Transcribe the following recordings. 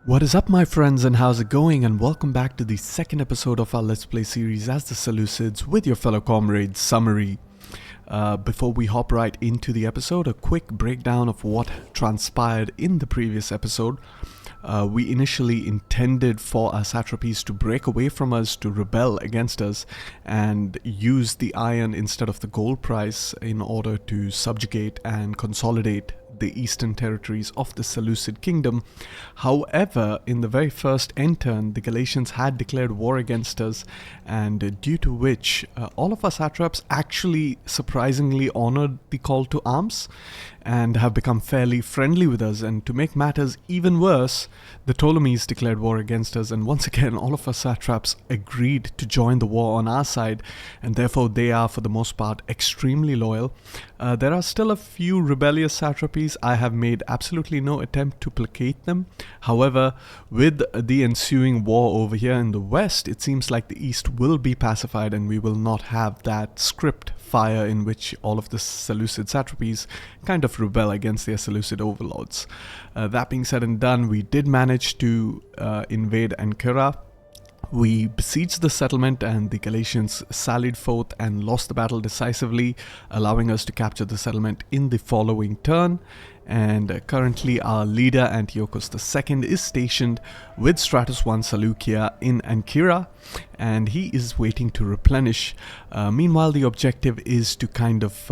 What is up, my friends, and how's it going? And welcome back to the second episode of our Let's Play series as the Seleucids with your fellow comrade Summary. Before we hop right into the episode, a quick breakdown of what transpired in the previous episode. We initially intended for our satrapies to break away from us, to rebel against us, and use the iron instead of the gold price in order to subjugate and consolidate the eastern territories of the Seleucid kingdom. However, in the very first turn, the Galatians had declared war against us, and due to which all of our satraps actually surprisingly honored the call to arms and have become fairly friendly with us. And to make matters even worse, the Ptolemies declared war against us, and once again all of our satraps agreed to join the war on our side, and therefore they are for the most part extremely loyal. There are still a few rebellious satrapies. I have made absolutely no attempt to placate them. However, with the ensuing war over here in the west, it seems like the east will be pacified and we will not have that script fire in which all of the Seleucid satrapies kind of rebel against their Seleucid overlords. That being said and done, we did manage to invade Impera. We besieged the settlement and the Galatians sallied forth and lost the battle decisively, allowing us to capture the settlement in the following turn. And currently our leader Antiochus II is stationed with Stratus I Seleucia in Ancyra, and he is waiting to replenish. Meanwhile, the objective is to kind of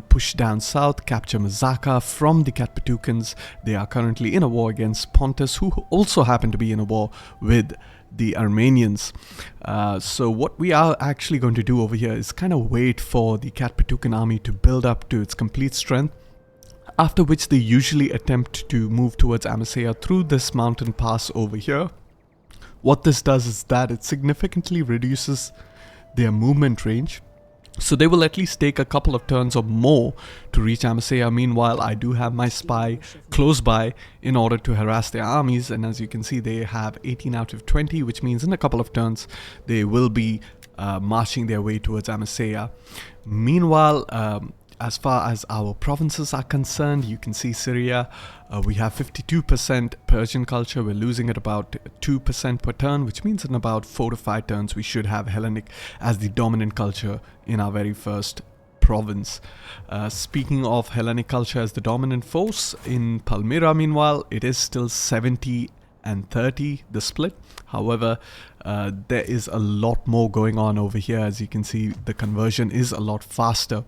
push down south, capture Mazaka from the Atropatkan. They are currently in a war against Pontus, who also happen to be in a war with the Armenians. So what we are actually going to do over here is kind of wait for the Atropatkan army to build up to its complete strength, after which they usually attempt to move towards Amasea through this mountain pass over here. What this does is that it significantly reduces their movement range, so they will at least take a couple of turns or more to reach Amasea. Meanwhile, I do have my spy close by in order to harass their armies, and as you can see, they have 18 out of 20, which means in a couple of turns they will be marching their way towards Amasea. Meanwhile, as far as our provinces are concerned, you can see Syria, we have 52% Persian culture. We're losing at about 2% per turn, which means in about 4 to 5 turns we should have Hellenic as the dominant culture in our very first province. Speaking of Hellenic culture as the dominant force, in Palmyra, meanwhile, it is still 70 and 30, the split. However, there is a lot more going on over here. As you can see, the conversion is a lot faster.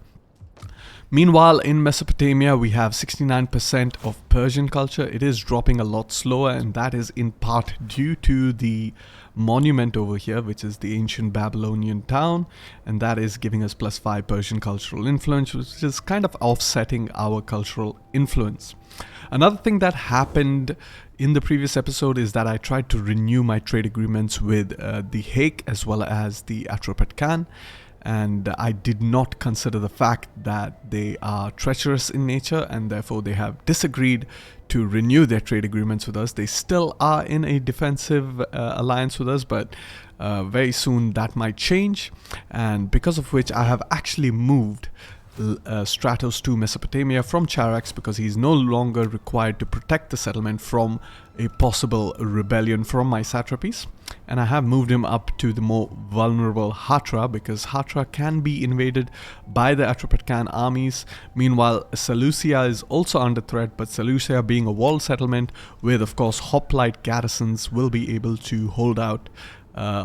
Meanwhile, in Mesopotamia, we have 69% of Persian culture. It is dropping a lot slower, and that is in part due to the monument over here, which is the ancient Babylonian town, and that is giving us +5 Persian cultural influence, which is kind of offsetting our cultural influence. Another thing that happened in the previous episode is that I tried to renew my trade agreements with the Hague as well as the Atropatkan, and I did not consider the fact that they are treacherous in nature, and therefore they have disagreed to renew their trade agreements with us. They still are in a defensive alliance with us, but very soon that might change, and because of which I have actually moved Stratos to Mesopotamia from Charax, because he's no longer required to protect the settlement from a possible rebellion from my satrapies, and I have moved him up to the more vulnerable Hatra, because Hatra can be invaded by the Atropatkan armies. Meanwhile, Seleucia is also under threat, but Seleucia, being a walled settlement with of course hoplite garrisons, will be able to hold out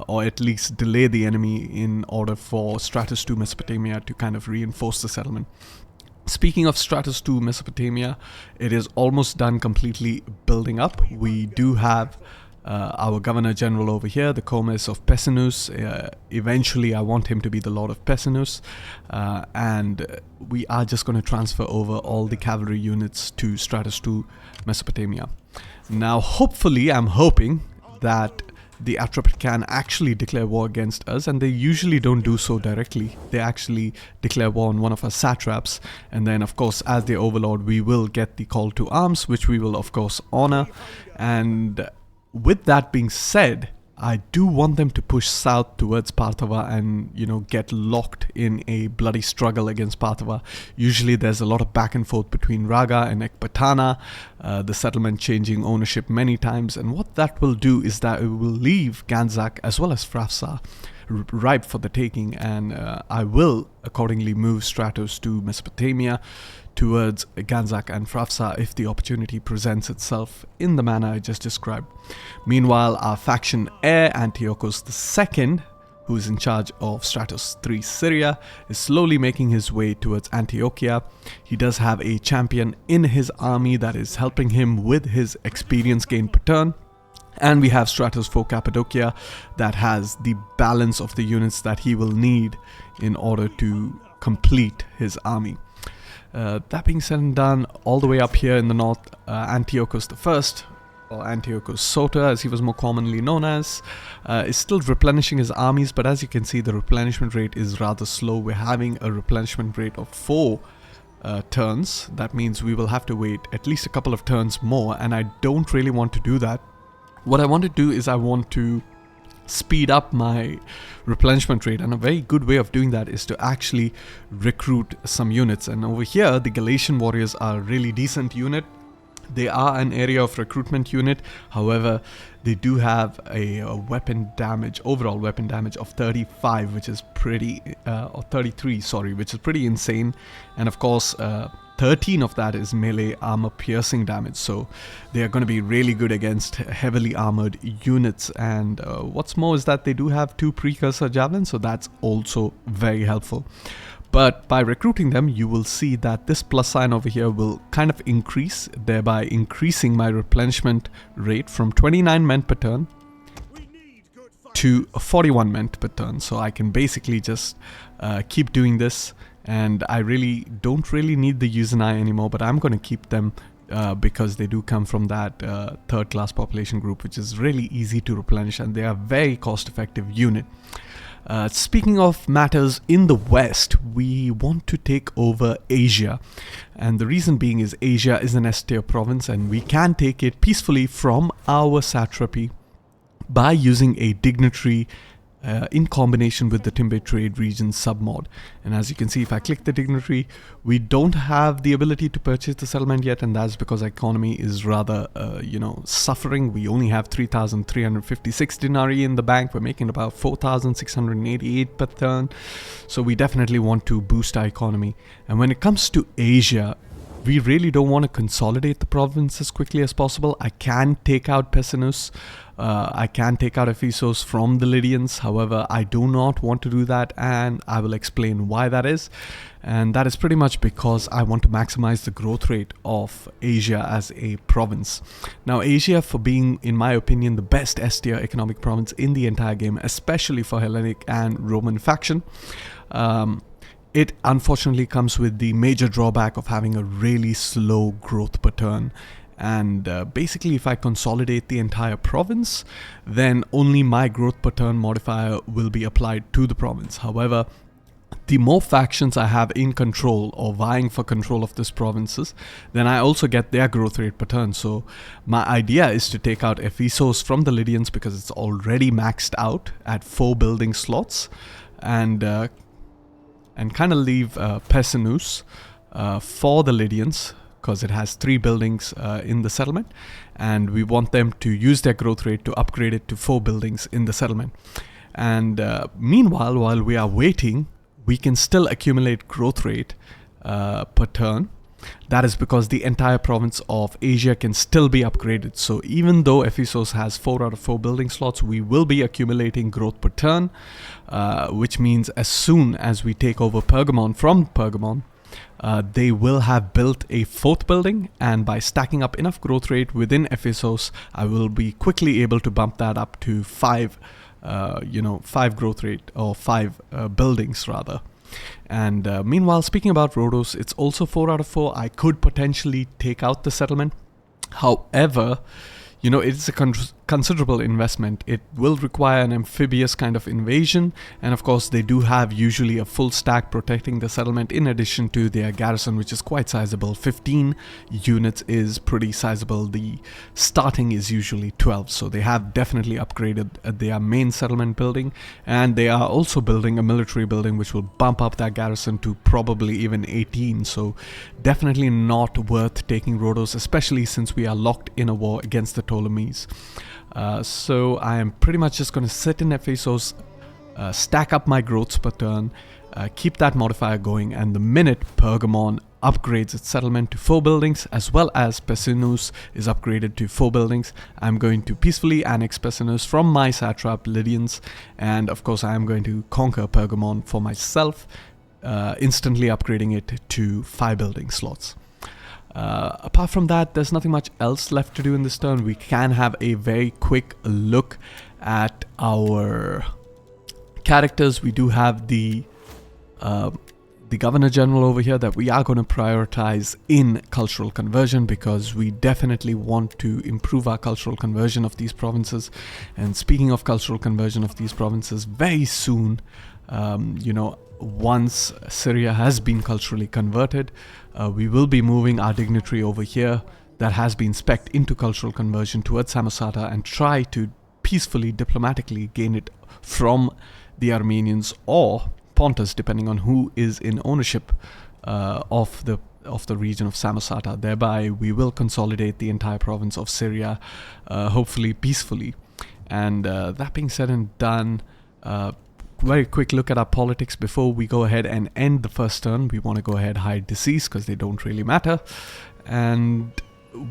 or at least delay the enemy in order for Stratus II Mesopotamia to kind of reinforce the settlement. Speaking of Stratus II Mesopotamia, it is almost done completely building up. We do have our Governor General over here, the Comes of Pessinus. Eventually I want him to be the Lord of Pessinus, and we are just going to transfer over all the cavalry units to Stratus II Mesopotamia. Now hopefully, I'm hoping that the Atropatkan actually declare war against us, and they usually don't do so directly. They actually declare war on one of our satraps, and then of course as their overlord we will get the call to arms, which we will of course honor. And with that being said, I do want them to push south towards Partava and, get locked in a bloody struggle against Partava. Usually there's a lot of back and forth between Raga and Ekbatana, the settlement changing ownership many times. And what that will do is that it will leave Ganzak as well as Frafsa ripe for the taking. And I will accordingly move Stratos to Mesopotamia towards Ganzak and Frafsa if the opportunity presents itself in the manner I just described. Meanwhile, our faction heir Antiochus II, who is in charge of Stratos III Syria, is slowly making his way towards Antiochia. He does have a champion in his army that is helping him with his experience gain per turn. And we have Stratos IV Cappadocia that has the balance of the units that he will need in order to complete his army. That being said and done, all the way up here in the north, Antiochus I, or Antiochus Soter as he was more commonly known as, is still replenishing his armies, but as you can see the replenishment rate is rather slow. We're having a replenishment rate of 4 turns. That means we will have to wait at least a couple of turns more, and I don't really want to do that. What I want to do is I want to speed up my replenishment rate, and a very good way of doing that is to actually recruit some units. And over here the Galatian warriors are a really decent unit. They are an area of recruitment unit. However, they do have a weapon damage, overall weapon damage of 35, which is pretty, or 33, sorry, which is pretty insane. And of course, 13 of that is melee armor piercing damage, so they are going to be really good against heavily armored units. And what's more is that they do have 2 precursor javelins, so that's also very helpful. But by recruiting them, you will see that this plus sign over here will kind of increase, thereby increasing my replenishment rate from 29 men per turn to 41 men per turn. So I can basically just keep doing this, and I don't really need the Usenai anymore, but I'm going to keep them because they do come from that third class population group, which is really easy to replenish, and they are a very cost effective unit. Speaking of matters in the west, we want to take over Asia, and the reason being is Asia is an S tier province and we can take it peacefully from our satrapy by using a dignitary in combination with the Timbe trade region submod. And as you can see, if I click the dignitary, we don't have the ability to purchase the settlement yet, and that's because our economy is rather suffering. We only have 3,356 denarii in the bank. We're making about 4,688 per turn, so we definitely want to boost our economy. And when it comes to Asia, we really don't want to consolidate the province as quickly as possible. I can take out Pessinus, I can take out Ephesus from the Lydians. However, I do not want to do that, and I will explain why that is. And that is pretty much because I want to maximize the growth rate of Asia as a province. Now, Asia, for being, in my opinion, the best S tier economic province in the entire game, especially for Hellenic and Roman faction, it unfortunately comes with the major drawback of having a really slow growth per turn. And basically, if I consolidate the entire province, then only my growth per turn modifier will be applied to the province. However, the more factions I have in control or vying for control of these provinces, then I also get their growth rate per turn. So my idea is to take out Ephesus from the Lydians because it's already maxed out at 4 building slots, and kind of leave Pessinus for the Lydians, because it has 3 buildings in the settlement, and we want them to use their growth rate to upgrade it to 4 buildings in the settlement. And meanwhile, while we are waiting, we can still accumulate growth rate per turn. That is because the entire province of Asia can still be upgraded. So even though Ephesus has 4 out of 4 building slots, we will be accumulating growth per turn, which means as soon as we take over Pergamon from Pergamon, they will have built a 4th building, and by stacking up enough growth rate within Ephesus, I will be quickly able to bump that up to 5 growth rate, or 5 buildings rather. And meanwhile, speaking about Rhodos, it's also 4 out of 4. I could potentially take out the settlement. However, it's a considerable investment. It will require an amphibious kind of invasion, and of course they do have usually a full stack protecting the settlement in addition to their garrison, which is quite sizable. 15 units is pretty sizable. The starting is usually 12, so they have definitely upgraded their main settlement building, and they are also building a military building which will bump up that garrison to probably even 18, so definitely not worth taking Rhodos, especially since we are locked in a war against the Ptolemies. So I am pretty much just going to sit in Ephesus, stack up my growths per turn, keep that modifier going, and the minute Pergamon upgrades its settlement to 4 buildings, as well as Pessinus is upgraded to 4 buildings, I'm going to peacefully annex Pessinus from my satrap Lydians, and of course I am going to conquer Pergamon for myself, instantly upgrading it to 5 building slots. Apart from that, there's nothing much else left to do in this turn. We can have a very quick look at our characters. We do have the Governor General over here that we are going to prioritize in cultural conversion, because we definitely want to improve our cultural conversion of these provinces. And speaking of cultural conversion of these provinces, very soon, once Syria has been culturally converted, we will be moving our dignitary over here that has been specced into cultural conversion towards Samosata and try to peacefully, diplomatically gain it from the Armenians or Pontus, depending on who is in ownership of the region of Samosata. Thereby, we will consolidate the entire province of Syria, hopefully peacefully. And that being said and done, very quick look at our politics before we go ahead and end the first turn. We want to go ahead, hide disease, because they don't really matter. And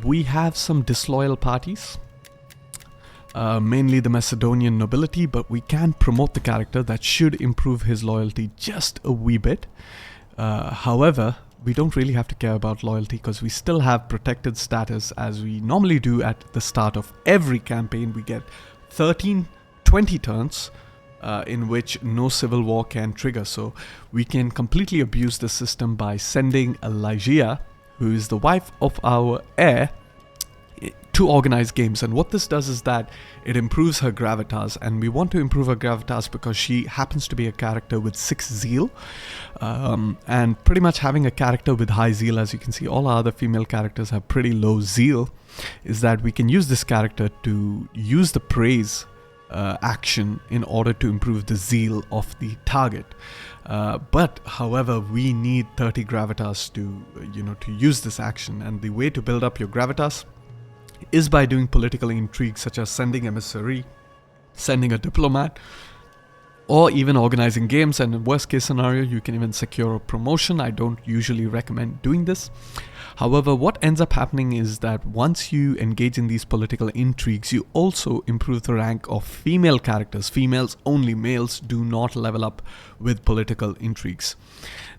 we have some disloyal parties, mainly the Macedonian nobility, but we can promote the character. That should improve his loyalty just a wee bit. However, we don't really have to care about loyalty, because we still have protected status, as we normally do at the start of every campaign. We get 20 turns in which no civil war can trigger. So we can completely abuse the system by sending a Lygia, who is the wife of our heir, to organize games. And what this does is that it improves her gravitas, and we want to improve her gravitas because she happens to be a character with 6 zeal, and pretty much having a character with high zeal, as you can see all our other female characters have pretty low zeal, is that we can use this character to use the praise action in order to improve the zeal of the target. But however, we need 30 gravitas to use this action, and the way to build up your gravitas is by doing political intrigue, such as sending emissary, sending a diplomat, or even organizing games. And in worst case scenario, you can even secure a promotion. I don't usually recommend doing this. However, what ends up happening is that once you engage in these political intrigues, you also improve the rank of female characters. Females only, males do not level up with political intrigues.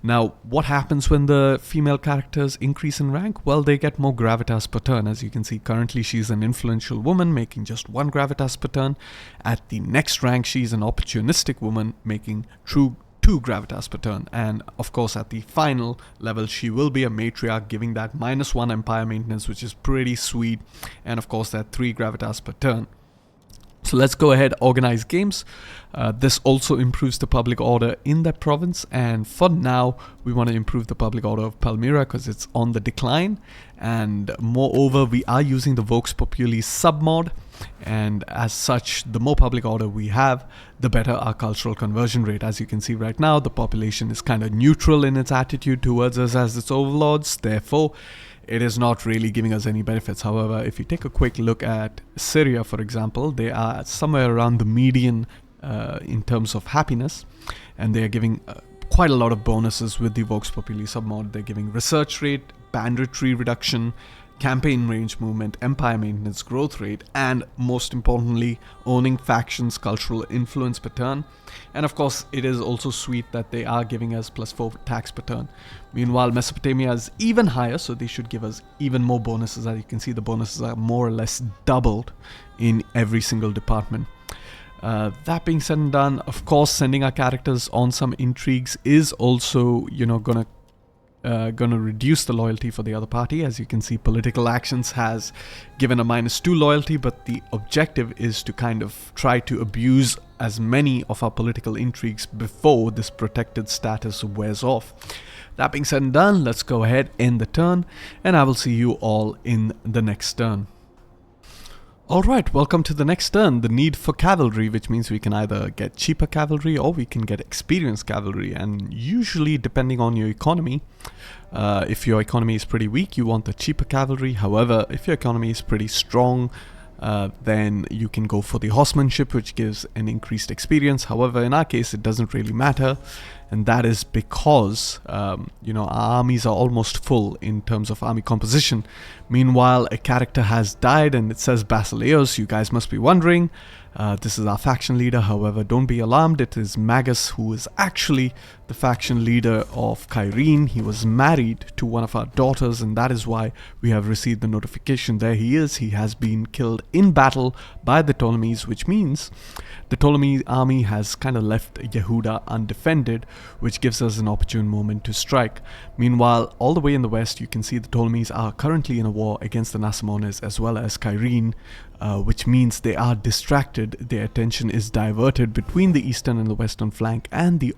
Now, what happens when the female characters increase in rank? Well, they get more gravitas per turn. As you can see, currently she's an influential woman, making just 1 gravitas per turn. At the next rank, she's an opportunistic woman, making 2 gravitas per turn. And of course, at the final level, she will be a matriarch, giving that -1 empire maintenance, which is pretty sweet. And of course, that 3 gravitas per turn. So let's go ahead, organize games. This also improves the public order in that province, and for now we want to improve the public order of Palmyra because it's on the decline. And moreover, we are using the Vox Populi submod, and as such, the more public order we have, the better our cultural conversion rate. As you can see right now, the population is kind of neutral in its attitude towards us as its overlords, therefore it is not really giving us any benefits. However, if you take a quick look at Syria, for example, they are somewhere around the median in terms of happiness, and they are giving quite a lot of bonuses with the Vox Populi submod. They're giving research rate, banditry reduction, campaign range movement, empire maintenance, growth rate, and most importantly, owning factions, cultural influence per turn. And of course, it is also sweet that they are giving us +4 tax per turn. Meanwhile, Mesopotamia is even higher, so they should give us even more bonuses. As you can see, the bonuses are more or less doubled in every single department. That being said and done, of course, sending our characters on some intrigues is also, gonna going to reduce the loyalty for the other party. As you can see, political actions has given a -2 loyalty, but the objective is to kind of try to abuse as many of our political intrigues before this protected status wears off. That being said and done, let's go ahead, end the turn, and I will see you all in the next turn. Alright, welcome to the next turn, the need for cavalry, which means we can either get cheaper cavalry or we can get experienced cavalry, and usually depending on your economy, if your economy is pretty weak, you want the cheaper cavalry. However, if your economy is pretty strong, then you can go for the horsemanship, which gives an increased experience. However, in our case, it doesn't really matter, and that is because our armies are almost full in terms of army composition. Meanwhile, a character has died, and it says Basileus. You guys must be wondering, this is our faction leader. However, don't be alarmed, it is Magus, who is actually the faction leader of Kyrene. He was married to one of our daughters, and that is why we have received the notification. There he is. He has been killed in battle by the Ptolemies, which means the Ptolemy army has kind of left Yehuda undefended, which gives us an opportune moment to strike. Meanwhile, all the way in the west, you can see the Ptolemies are currently in a war against the Nasamones as well as Kyrene, which means they are distracted. Their attention is diverted between the eastern and the western flank, and the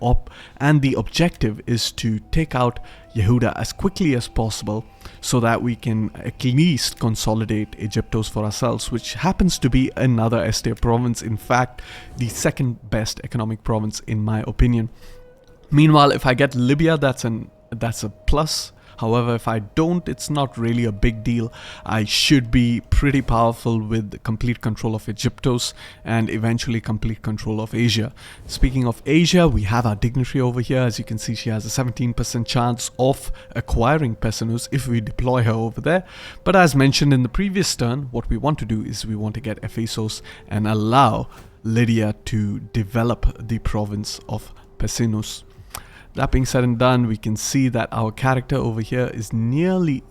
objective is to take out Yehuda as quickly as possible so that we can at least consolidate Egyptos for ourselves, which happens to be another Este province, in fact the second best economic province in my opinion. Meanwhile, if I get Libya, that's a plus. However, if I don't, it's not really a big deal. I should be pretty powerful with complete control of Egyptos and eventually complete control of Asia. Speaking of Asia, we have our dignitary over here. As you can see, she has a 17% chance of acquiring Pessinus if we deploy her over there. But as mentioned in the previous turn, what we want to do is we want to get Ephesus and allow Lydia to develop the province of Pessinus. That being said and done, we can see that our character over here is nearly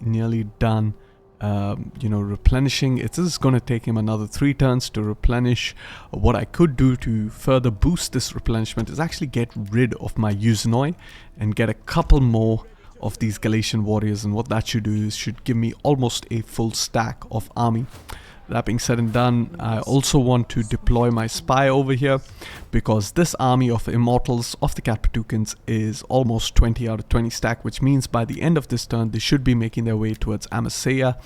done replenishing. It is going to take him another 3 turns to replenish. What I could do to further boost this replenishment is actually get rid of my Euxinoi and get a couple more of these Galatian warriors, and what that should do is should give me almost a full stack of army. That being said and done, I also want to deploy my spy over here, because this army of immortals of the Atropatkan is almost 20 out of 20 stack, which means by the end of this turn they should be making their way towards Amasea.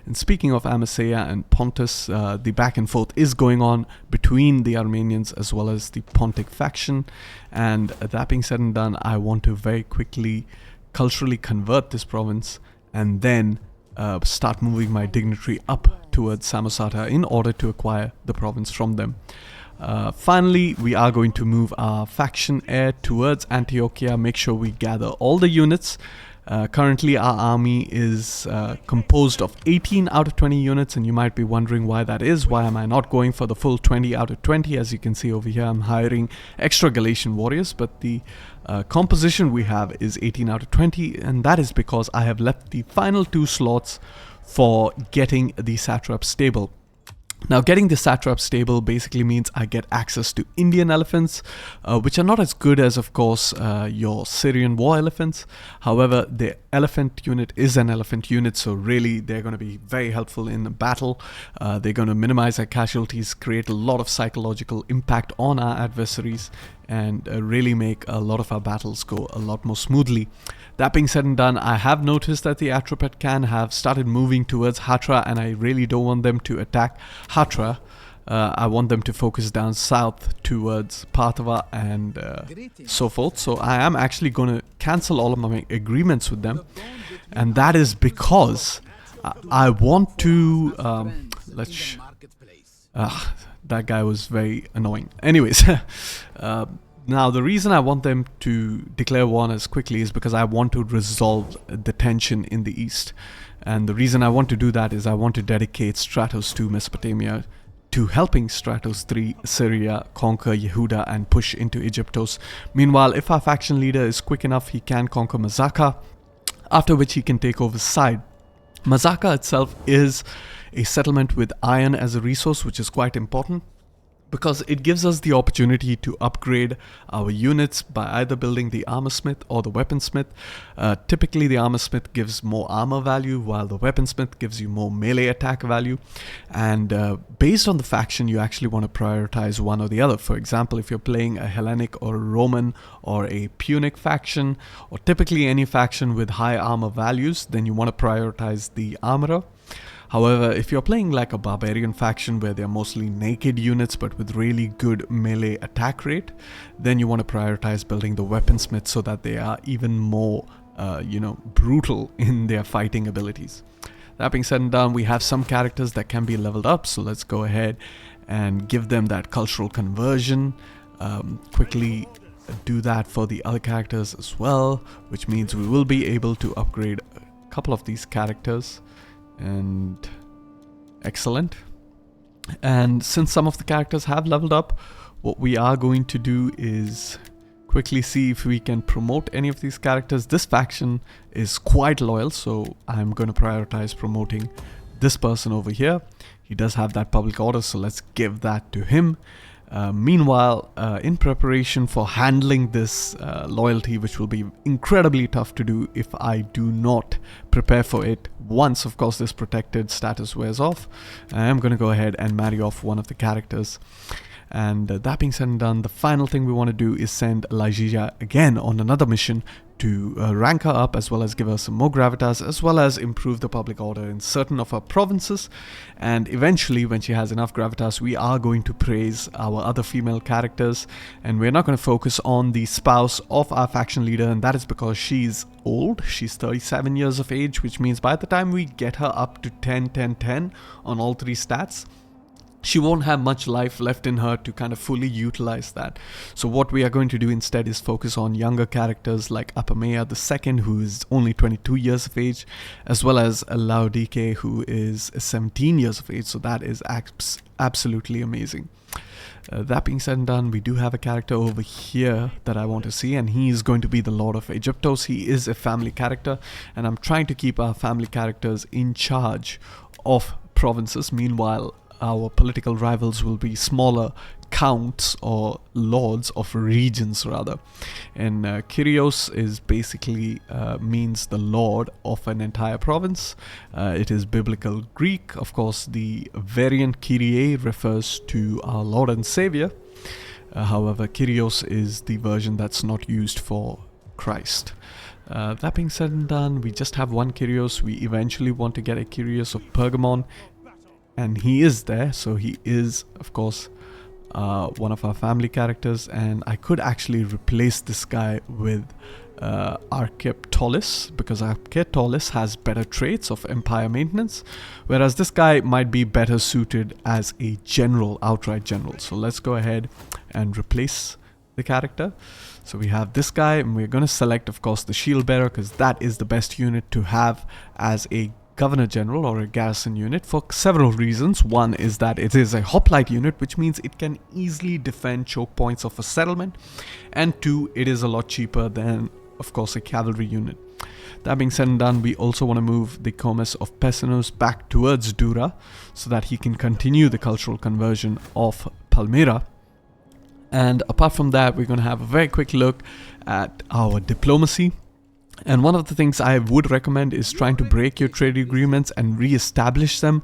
And speaking of Amasea and Pontus, the back and forth is going on between the Armenians as well as the Pontic faction. And that being said and done, I want to very quickly culturally convert this province and then start moving my dignitary up towards Samosata in order to acquire the province from them. Finally, we are going to move our faction heir towards Antiochia, make sure we gather all the units. Currently our army is composed of 18 out of 20 units, and you might be wondering why that is. Why am I not going for the full 20 out of 20? As you can see over here, I'm hiring extra Galatian warriors, but the composition we have is 18 out of 20, and that is because I have left the final 2 slots for getting the satrap stable. Now, getting the satrap stable basically means I get access to Indian elephants, which are not as good as, of course, your Syrian war elephants. However, the elephant unit is an elephant unit, so really they're going to be very helpful in battle. They're going to minimize our casualties, create a lot of psychological impact on our adversaries, and really make a lot of our battles go a lot more smoothly. That being said and done, I have noticed that the Atropatkan have started moving towards Hatra, and I really don't want them to attack Hatra. I want them to focus down south towards Partava and so forth. So I am actually going to cancel all of my agreements with them, and that is because I want to that guy was very annoying. Anyways, now the reason I want them to declare war as quickly is because I want to resolve the tension in the east. And the reason I want to do that is I want to dedicate Stratos 2 Mesopotamia to helping Stratos 3 Syria conquer Yehuda and push into Egyptos. Meanwhile, if our faction leader is quick enough, he can conquer Mazaka, after which he can take over side. Mazaka itself is a settlement with iron as a resource, which is quite important. because it gives us the opportunity to upgrade our units by either building the armor smith or the weaponsmith. Typically the armor smith gives more armor value, while the weaponsmith gives you more melee attack value, and based on the faction you actually want to prioritize one or the other. For example, if you're playing a Hellenic or a Roman or a Punic faction, or typically any faction with high armor values, then you want to prioritize the armorer. However, if you're playing like a barbarian faction where they're mostly naked units but with really good melee attack rate, then you want to prioritize building the weaponsmith so that they are even more, brutal in their fighting abilities. That being said and done, we have some characters that can be leveled up, so let's go ahead and give them that cultural conversion. Quickly do that for the other characters as well, which means we will be able to upgrade a couple of these characters. And excellent. And since some of the characters have leveled up, what we are going to do is quickly see if we can promote any of these characters. This faction is quite loyal, so I'm going to prioritize promoting this person over here. He does have that public order, so let's give that to him. Meanwhile, in preparation for handling this loyalty, which will be incredibly tough to do if I do not prepare for it once, of course, this protected status wears off, I am going to go ahead and marry off one of the characters. And that being said and done, the final thing we want to do is send Lajija again on another mission to rank her up, as well as give her some more gravitas, as well as improve the public order in certain of her provinces. And eventually, when she has enough gravitas, we are going to praise our other female characters, and we're not going to focus on the spouse of our faction leader, and that is because she's old. She's 37 years of age, which means by the time we get her up to 10, 10, 10 on all three stats, she won't have much life left in her to kind of fully utilize that. So what we are going to do instead is focus on younger characters like Apamea II, who is only 22 years of age, as well as Laodike, who is 17 years of age. So that is absolutely amazing. That being said and done, we do have a character over here that I want to see, and he is going to be the Lord of Egyptos. He is a family character, and I'm trying to keep our family characters in charge of provinces. Meanwhile, our political rivals will be smaller counts or lords of regions rather. And Kyrios is basically means the lord of an entire province. It is biblical Greek. Of course, the variant Kyrie refers to our Lord and Savior. However, Kyrios is the version that's not used for Christ. That being said and done, we just have one Kyrios. We eventually want to get a Kyrios of Pergamon, and he is there, so he is, of course, one of our family characters. And I could actually replace this guy with Archeptolis, because Archeptolis has better traits of empire maintenance, whereas this guy might be better suited as a general, outright general. So let's go ahead and replace the character. So we have this guy, and we're going to select, of course, the shield bearer, because that is the best unit to have as a governor general or a garrison unit for several reasons. One is that it is a hoplite unit, which means it can easily defend choke points of a settlement, and two, it is a lot cheaper than, of course, a cavalry unit. That being said and done, we also want to move the Comes of Pessinus back towards Dura so that he can continue the cultural conversion of Palmyra. And apart from that, we're going to have a very quick look at our diplomacy. And one of the things I would recommend is trying to break your trade agreements and re-establish them.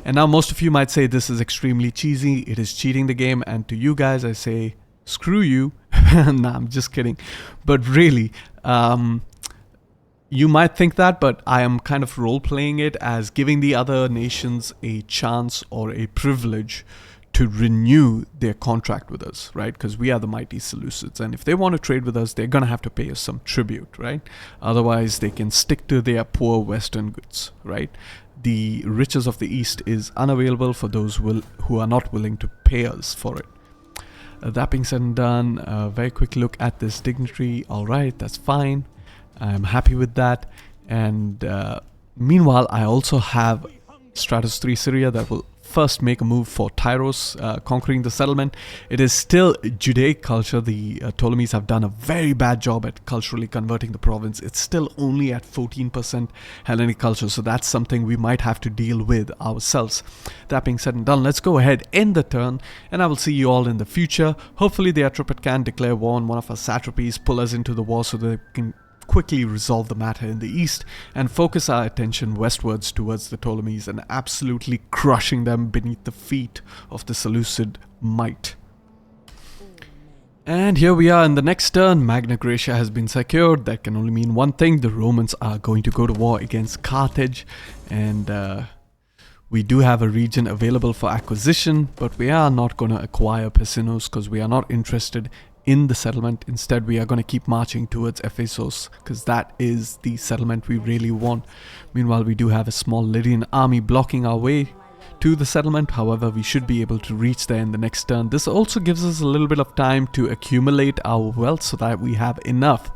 And now most of you might say this is extremely cheesy, it is cheating the game, and to you guys I say, screw you. Nah, I'm just kidding. But really, you might think that, but I am kind of role-playing it as giving the other nations a chance or a privilege to renew their contract with us, right? Because we are the mighty Seleucids, and if they want to trade with us, they're going to have to pay us some tribute, right? Otherwise, they can stick to their poor Western goods, right? The riches of the East is unavailable for those who are not willing to pay us for it. That being said and done, a very quick look at this dignitary. All right, that's fine. I'm happy with that. And meanwhile, I also have Stratus 3 Syria that will first make a move for Tyros, conquering the settlement. It is still Judaic culture. The Ptolemies have done a very bad job at culturally converting the province. It's still only at 14% Hellenic culture, so that's something we might have to deal with ourselves. That being said and done, let's go ahead, end the turn, and I will see you all in the future. Hopefully the Atropatkan declare war on one of our satrapies, pull us into the war so that they can quickly resolve the matter in the east and focus our attention westwards towards the Ptolemies and absolutely crushing them beneath the feet of the Seleucid might. And here we are in the next turn. Magna Graecia has been secured. That can only mean one thing: the Romans are going to go to war against Carthage, and we do have a region available for acquisition, but we are not going to acquire Pesinos because we are not interested in the settlement. Instead, we are going to keep marching towards Ephesus because that is the settlement we really want. Meanwhile, we do have a small Lydian army blocking our way to the settlement. However, we should be able to reach there in the next turn. This also gives us a little bit of time to accumulate our wealth so that we have enough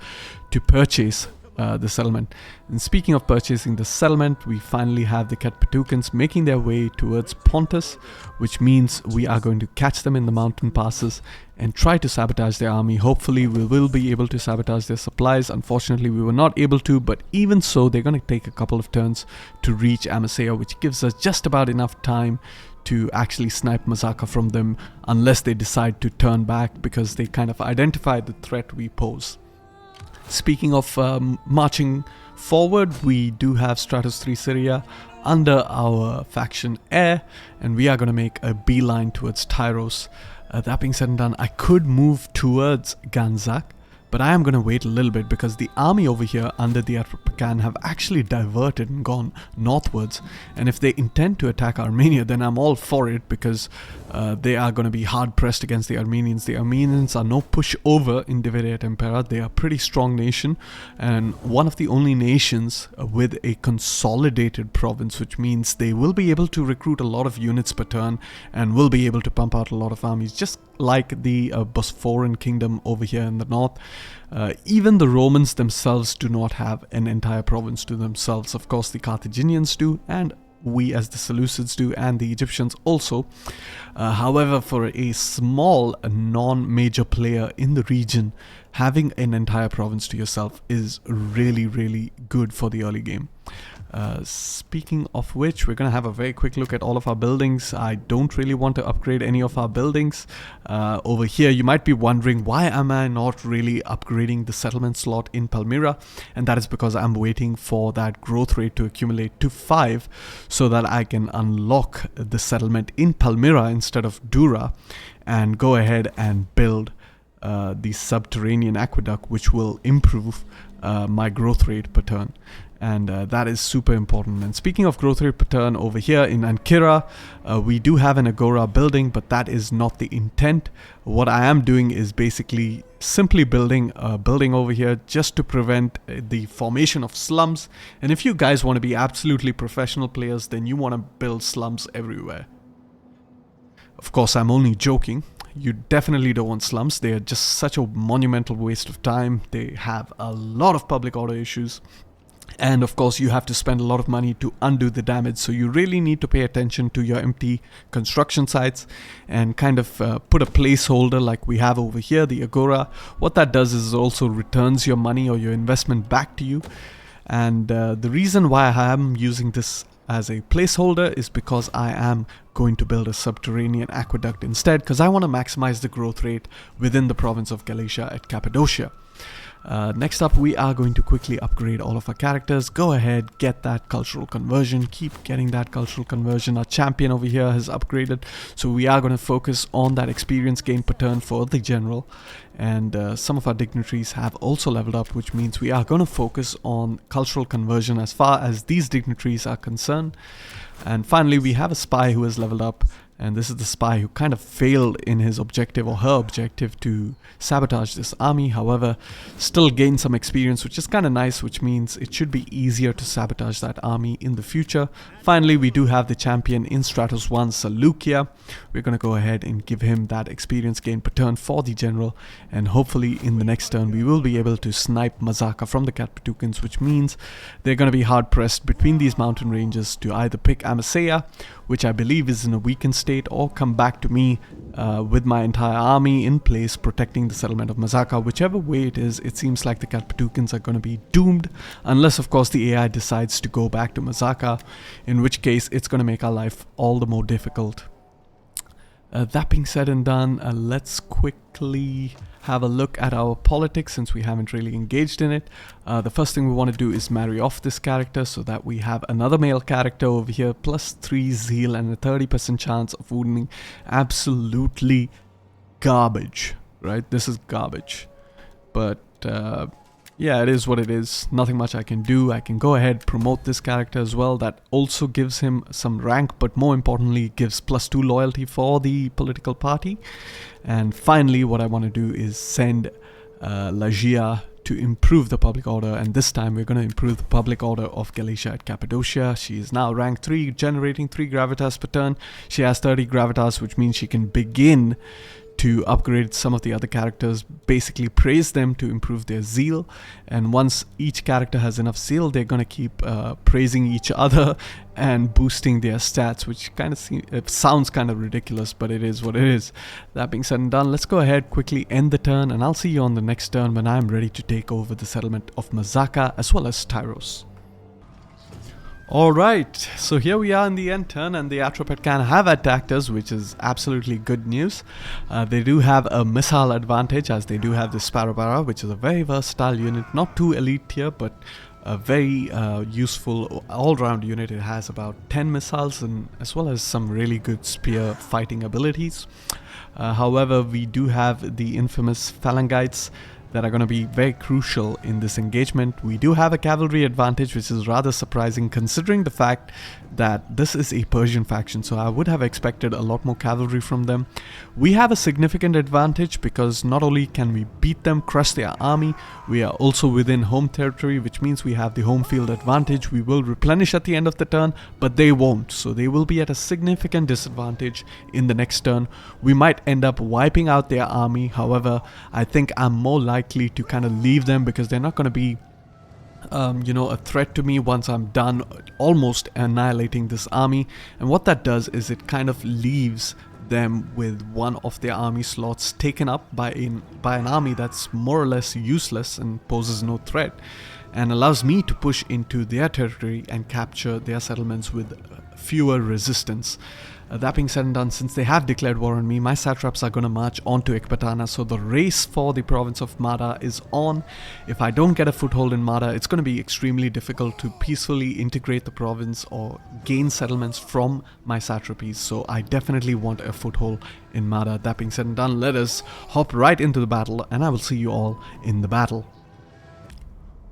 to purchase the settlement. And speaking of purchasing the settlement, we finally have the Atropatkan making their way towards Pontus, which means we are going to catch them in the mountain passes and try to sabotage their army. Hopefully we will be able to sabotage their supplies. Unfortunately, we were not able to, but even so, they're going to take a couple of turns to reach Amasea, which gives us just about enough time to actually snipe Mazaka from them, unless they decide to turn back because they kind of identify the threat we pose. Speaking of marching forward, we do have Stratos 3 Syria under our faction Air, and we are going to make a beeline towards Tyros. That being said and done, I could move towards Ganzak, but I am going to wait a little bit because the army over here under the Atropatkan have actually diverted and gone northwards. And if they intend to attack Armenia, then I'm all for it because they are going to be hard pressed against the Armenians. The Armenians are no pushover in Divide et Impera. They are a pretty strong nation and one of the only nations with a consolidated province, which means they will be able to recruit a lot of units per turn and will be able to pump out a lot of armies, just like the Bosphorian kingdom over here in the north. Even the Romans themselves do not have an entire province to themselves. Of course, the Carthaginians do, and we as the Seleucids do, and the Egyptians also. However, for a small non-major player in the region, having an entire province to yourself is really, really good for the early game. Speaking of which, we're going to have a very quick look at all of our buildings. I don't really want to upgrade any of our buildings. Over here, you might be wondering, why am I not really upgrading the settlement slot in Palmyra? And that is because I'm waiting for that growth rate to accumulate to 5 so that I can unlock the settlement in Palmyra instead of Dura and go ahead and build the subterranean aqueduct, which will improve my growth rate per turn. And that is super important. And speaking of growth rate per turn, over here in Ankara, we do have an agora building, but that is not the intent. What I am doing is basically simply building a building over here just to prevent the formation of slums. And if you guys want to be absolutely professional players, then you want to build slums everywhere. Of course, I'm only joking. You definitely don't want slums. They are just such a monumental waste of time. They have a lot of public order issues. And of course, you have to spend a lot of money to undo the damage. So you really need to pay attention to your empty construction sites and kind of put a placeholder like we have over here, the agora. What that does is also returns your money or your investment back to you. And the reason why I am using this as a placeholder is because I am going to build a subterranean aqueduct instead, because I want to maximize the growth rate within the province of Galatia at Cappadocia. Next up, we are going to quickly upgrade all of our characters. Go ahead, get that cultural conversion, keep getting that cultural conversion. Our champion over here has upgraded, so we are going to focus on that experience gain per turn for the general. And some of our dignitaries have also leveled up, which means we are going to focus on cultural conversion as far as these dignitaries are concerned. And finally, we have a spy who has leveled up, And this is the spy who kind of failed in his objective, or her objective, to sabotage this army. However, still gained some experience, which is kind of nice, which means it should be easier to sabotage that army in the future. Finally, we do have the champion in Stratos 1, Seleucia. We're going to go ahead and give him that experience gain per turn for the general, and hopefully in the next turn we will be able to snipe Mazaka from the Atropatkan, which means they're going to be hard pressed between these mountain ranges to either pick Amasea, which I believe is in a weakened state, or come back to me with my entire army in place protecting the settlement of Mazaka. Whichever way it is, it seems like the Atropatkan are going to be doomed, unless of course the AI decides to go back to Mazaka, in which case it's going to make our life all the more difficult. That being said and done, let's quickly have a look at our politics, since we haven't really engaged in it. The first thing we want to do is marry off this character so that we have another male character over here, plus 3 zeal and a 30% chance of wounding. Absolutely garbage, right? This is garbage. But yeah, it is what it is. Nothing much I can do. I can go ahead, promote this character as well. That also gives him some rank, but more importantly gives +2 loyalty for the political party. And finally, what I want to do is send Lagia to improve the public order, and this time we're going to improve the public order of Galatia at Cappadocia. She is now rank 3, generating 3 gravitas per turn. She has 30 gravitas, which means she can begin to upgrade some of the other characters, basically praise them to improve their zeal. And once each character has enough zeal, they're going to keep praising each other and boosting their stats, which kind of sounds kind of ridiculous, but it is what it is. That being said and done, let's go ahead, quickly end the turn, and I'll see you on the next turn when I'm ready to take over the settlement of Mazaka as well as Tyros. Alright, so here we are in the end turn, and the Atropatkan have attacked us, which is absolutely good news. They do have a missile advantage, as they do have the Sparrowbara, which is a very versatile unit, not too elite tier, but a very useful all-round unit. It has about 10 missiles, and as well as some really good spear fighting abilities. However, we do have the infamous Phalangites that are going to be very crucial in this engagement. We do have a cavalry advantage, which is rather surprising considering the fact that this is a Persian faction, so I would have expected a lot more cavalry from them. We have a significant advantage because not only can we beat them, crush their army, we are also within home territory, which means we have the home field advantage. We will replenish at the end of the turn, but they won't, so they will be at a significant disadvantage in the next turn. We might end up wiping out their army. However, I think I'm more likely to kind of leave them because they're not going to be a threat to me once I'm done almost annihilating this army. And what that does is it kind of leaves them with one of their army slots taken up by an army that's more or less useless and poses no threat, and allows me to push into their territory and capture their settlements with fewer resistance. That being said and done, since they have declared war on me, my satraps are going to march on to Ekbatana, so the race for the province of Mada is on. If I don't get a foothold in Mada, it's going to be extremely difficult to peacefully integrate the province or gain settlements from my satrapies, so I definitely want a foothold in Mada. That being said and done, let us hop right into the battle, and I will see you all in the battle.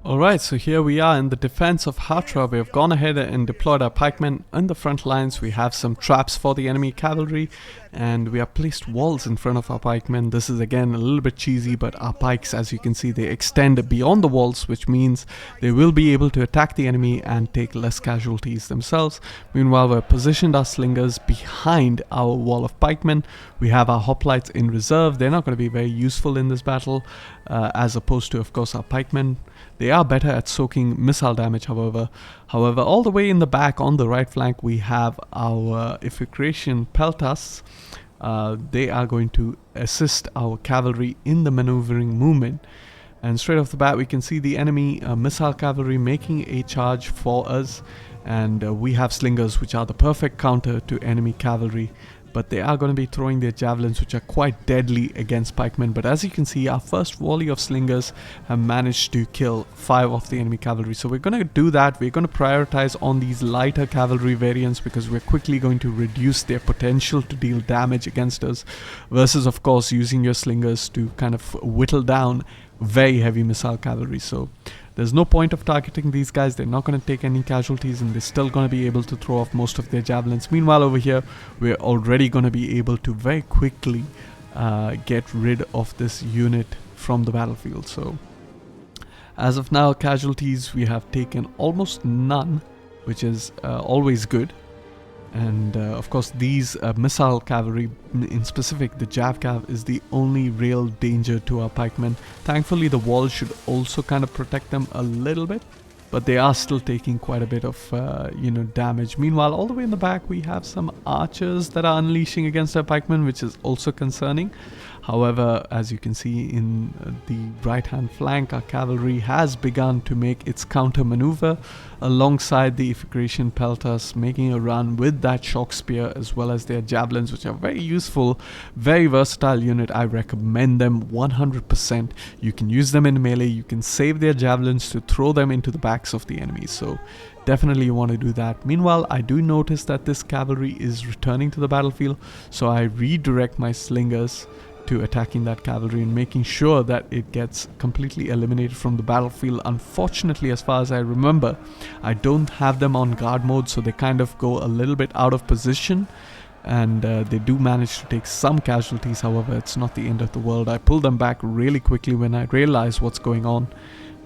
Alright, so here we are in the defense of Hatra. We have gone ahead and deployed our pikemen on the front lines. We have some traps for the enemy cavalry, and we have placed walls in front of our pikemen. This is again a little bit cheesy, but our pikes, as you can see, they extend beyond the walls, which means they will be able to attack the enemy and take less casualties themselves. Meanwhile, we've positioned our slingers behind our wall of pikemen. We have our hoplites in reserve. They're not going to be very useful in this battle, as opposed to, of course, our pikemen. They are better at soaking missile damage, however. All the way in the back on the right flank, we have our Iphicration Peltas. They are going to assist our cavalry in the maneuvering movement. And straight off the bat, we can see the enemy missile cavalry making a charge for us. And we have slingers, which are the perfect counter to enemy cavalry. But they are going to be throwing their javelins, which are quite deadly against pikemen. But as you can see, our first volley of slingers have managed to kill 5 of the enemy cavalry. So we're going to do that. We're going to prioritize on these lighter cavalry variants because we're quickly going to reduce their potential to deal damage against us, versus, of course, using your slingers to kind of whittle down very heavy missile cavalry. So there's no point of targeting these guys. They're not going to take any casualties, and they're still going to be able to throw off most of their javelins. Meanwhile, over here, we're already going to be able to very quickly get rid of this unit from the battlefield. So as of now, casualties we have taken almost none, which is always good. And of course, these missile cavalry, in specific the Jav Cav, is the only real danger to our pikemen. Thankfully, the wall should also kind of protect them a little bit, but they are still taking quite a bit of damage. Meanwhile, all the way in the back, we have some archers that are unleashing against our pikemen, which is also concerning. However, as you can see in the right-hand flank, our cavalry has begun to make its counter maneuver alongside the Iphicration Peltas, making a run with that shock spear as well as their javelins, which are very useful, very versatile unit. I recommend them 100%. You can use them in melee, you can save their javelins to throw them into the backs of the enemy. So definitely you want to do that. Meanwhile, I do notice that this cavalry is returning to the battlefield, so I redirect my slingers to attacking that cavalry and making sure that it gets completely eliminated from the battlefield. Unfortunately, as far as I remember, I don't have them on guard mode, so they kind of go a little bit out of position, and they do manage to take some casualties. However, it's not the end of the world. I pull them back really quickly when I realize what's going on,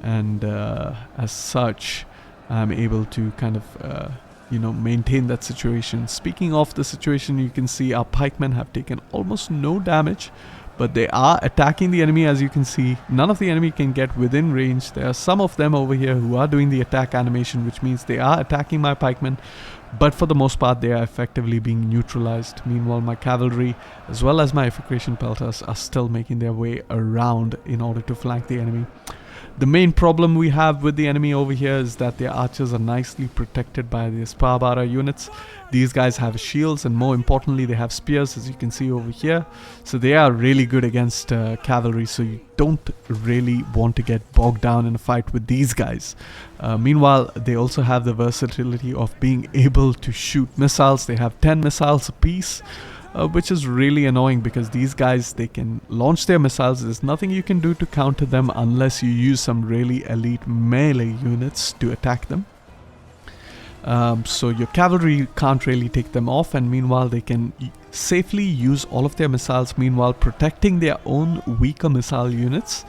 and as such, I'm able to kind of maintain that situation. Speaking of the situation, you can see our pikemen have taken almost no damage, but they are attacking the enemy. As you can see, none of the enemy can get within range. There are some of them over here who are doing the attack animation, which means they are attacking my pikemen, but for the most part they are effectively being neutralized. Meanwhile, my cavalry as well as my Iphicration Peltas are still making their way around in order to flank the enemy. The main problem we have with the enemy over here is that their archers are nicely protected by the Sparbara units. These guys have shields, and more importantly, they have spears, as you can see over here. So they are really good against cavalry, so you don't really want to get bogged down in a fight with these guys. Meanwhile, they also have the versatility of being able to shoot missiles. They have 10 missiles apiece. Which is really annoying because these guys, they can launch their missiles. There's nothing you can do to counter them unless you use some really elite melee units to attack them. So your cavalry can't really take them off, and meanwhile they can safely use all of their missiles, meanwhile protecting their own weaker missile units.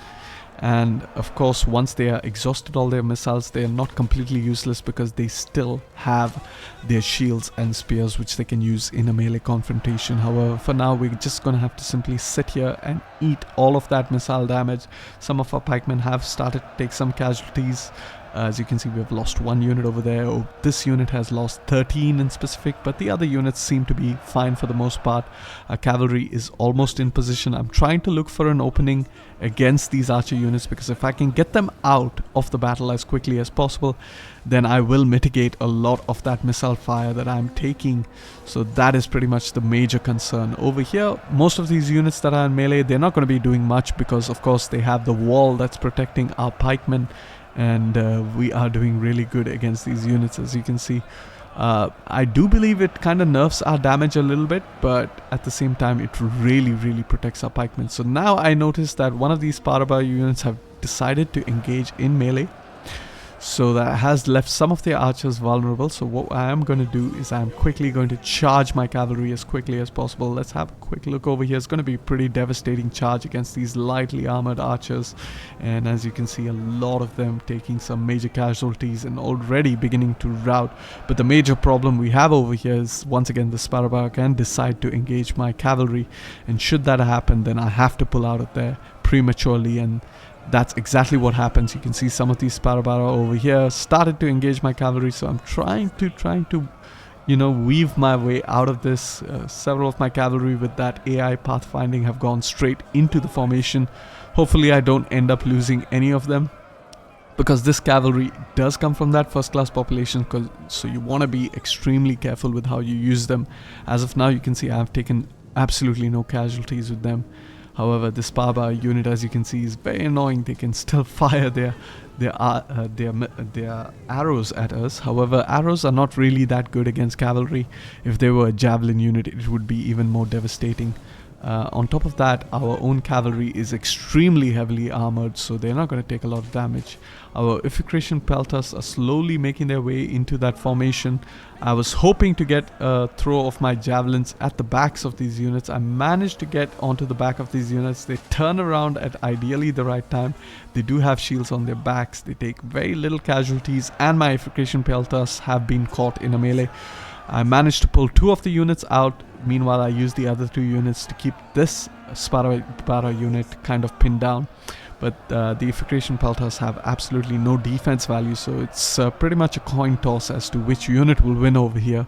And of course, once they are exhausted all their missiles, they are not completely useless because they still have their shields and spears, which they can use in a melee confrontation. However, for now, we're just going to have to simply sit here and eat all of that missile damage. Some of our pikemen have started to take some casualties. As you can see, we have lost one unit over there. Oh, this unit has lost 13 in specific, but the other units seem to be fine for the most part. Our cavalry is almost in position. I'm trying to look for an opening against these archer units, because if I can get them out of the battle as quickly as possible, then I will mitigate a lot of that missile fire that I'm taking. So that is pretty much the major concern. Over here, most of these units that are in melee, they're not going to be doing much because of course they have the wall that's protecting our pikemen. And we are doing really good against these units, as you can see. I do believe it kind of nerfs our damage a little bit, but at the same time it really protects our pikemen. So now I noticed that one of these Paraba units have decided to engage in melee, so that has left some of their archers vulnerable. So what I am going to do is I'm quickly going to charge my cavalry as quickly as possible. Let's have a quick look over here. It's going to be a pretty devastating charge against these lightly armored archers, and as you can see, a lot of them taking some major casualties and already beginning to rout. But the major problem we have over here is, once again, the Sparaba can decide to engage my cavalry, and should that happen, then I have to pull out of there prematurely, and that's exactly what happens. You can see some of these Sparabara over here started to engage my cavalry, so I'm trying to weave my way out of this. Several of my cavalry with that AI pathfinding have gone straight into the formation. Hopefully I don't end up losing any of them, because this cavalry does come from that first class population, so you want to be extremely careful with how you use them. As of now, you can see I have taken absolutely no casualties with them. However, this Parba unit, as you can see, is very annoying. They can still fire their arrows at us. However, arrows are not really that good against cavalry. If they were a javelin unit, it would be even more devastating. On top of that, our own cavalry is extremely heavily armored, so they're not going to take a lot of damage. Our Iphicration peltas are slowly making their way into that formation. I was hoping to get a throw of my javelins at the backs of these units. I managed to get onto the back of these units. They turn around at ideally the right time. They do have shields on their backs. They take very little casualties, and my Iphicration peltas have been caught in a melee. I managed to pull 2 of the units out. Meanwhile, I used the other 2 units to keep this Spara unit kind of pinned down. But the Iphicration peltas have absolutely no defense value, so it's pretty much a coin toss as to which unit will win over here.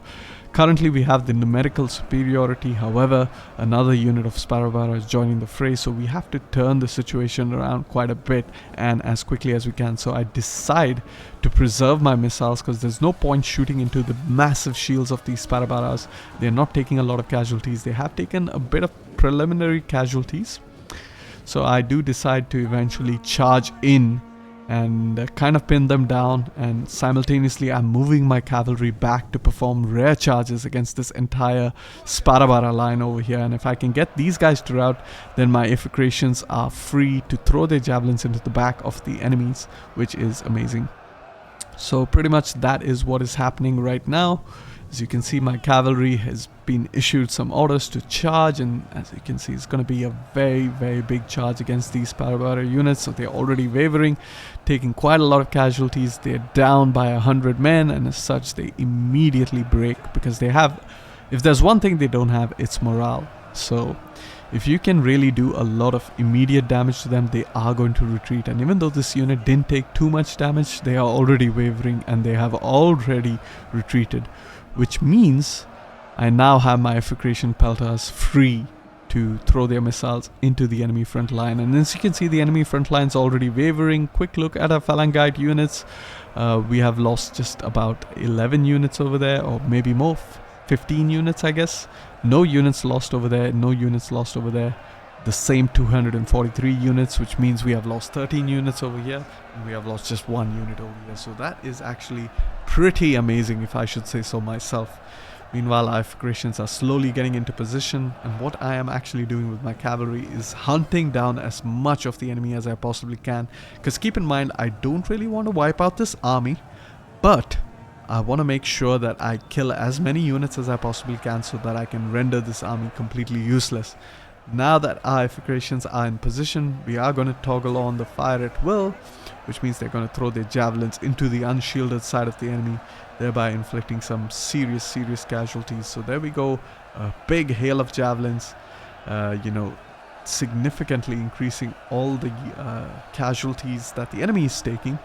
Currently, we have the numerical superiority. However, another unit of Sparabara is joining the fray, so we have to turn the situation around quite a bit and as quickly as we can. So I decide to preserve my missiles because there's no point shooting into the massive shields of these Sparabaras. They're not taking a lot of casualties. They have taken a bit of preliminary casualties. So I do decide to eventually charge in and kind of pin them down, and simultaneously I'm moving my cavalry back to perform rare charges against this entire Sparabara line over here. And if I can get these guys to rout, then my Iphicrations are free to throw their javelins into the back of the enemies, which is amazing. So pretty much that is what is happening right now. As you can see, my cavalry has been issued some orders to charge, and as you can see, it's going to be a very, very big charge against these Sparabara units. So they're already wavering, taking quite a lot of casualties. They're down by 100 men, and as such, they immediately break because they have, if there's one thing they don't have, it's morale. So if you can really do a lot of immediate damage to them, they are going to retreat. And even though this unit didn't take too much damage, they are already wavering and they have already retreated, which means I now have my Iphicration peltas free to throw their missiles into the enemy front line. And as you can see, the enemy front line is already wavering. Quick look at our Phalangite units. We have lost just about 11 units over there, or maybe more, 15 units I guess. No units lost over there, no units lost over there. The same 243 units, which means we have lost 13 units over here, and we have lost just 1 unit over here. So that is actually pretty amazing, if I should say so myself. Meanwhile, our Iphicrations are slowly getting into position, and what I am actually doing with my cavalry is hunting down as much of the enemy as I possibly can. Because keep in mind, I don't really want to wipe out this army, but I want to make sure that I kill as many units as I possibly can so that I can render this army completely useless. Now that our Iphicrations are in position, we are going to toggle on the fire at will, which means they're going to throw their javelins into the unshielded side of the enemy, thereby inflicting some serious casualties. So there we go, a big hail of javelins, significantly increasing all the casualties that the enemy is taking.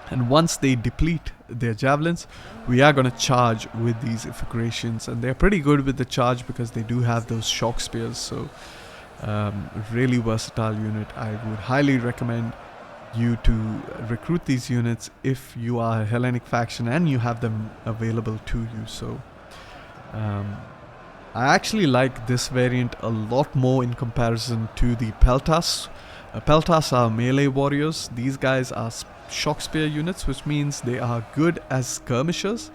And once they deplete their javelins, we are going to charge with these Iphicrations, and they're pretty good with the charge because they do have those shock spears. So really versatile unit. I would highly recommend you to recruit these units if you are a Hellenic faction and you have them available to you. So I actually like this variant a lot more in comparison to the Peltas. Peltas are melee warriors. These guys are shock spear units, which means they are good as skirmishers,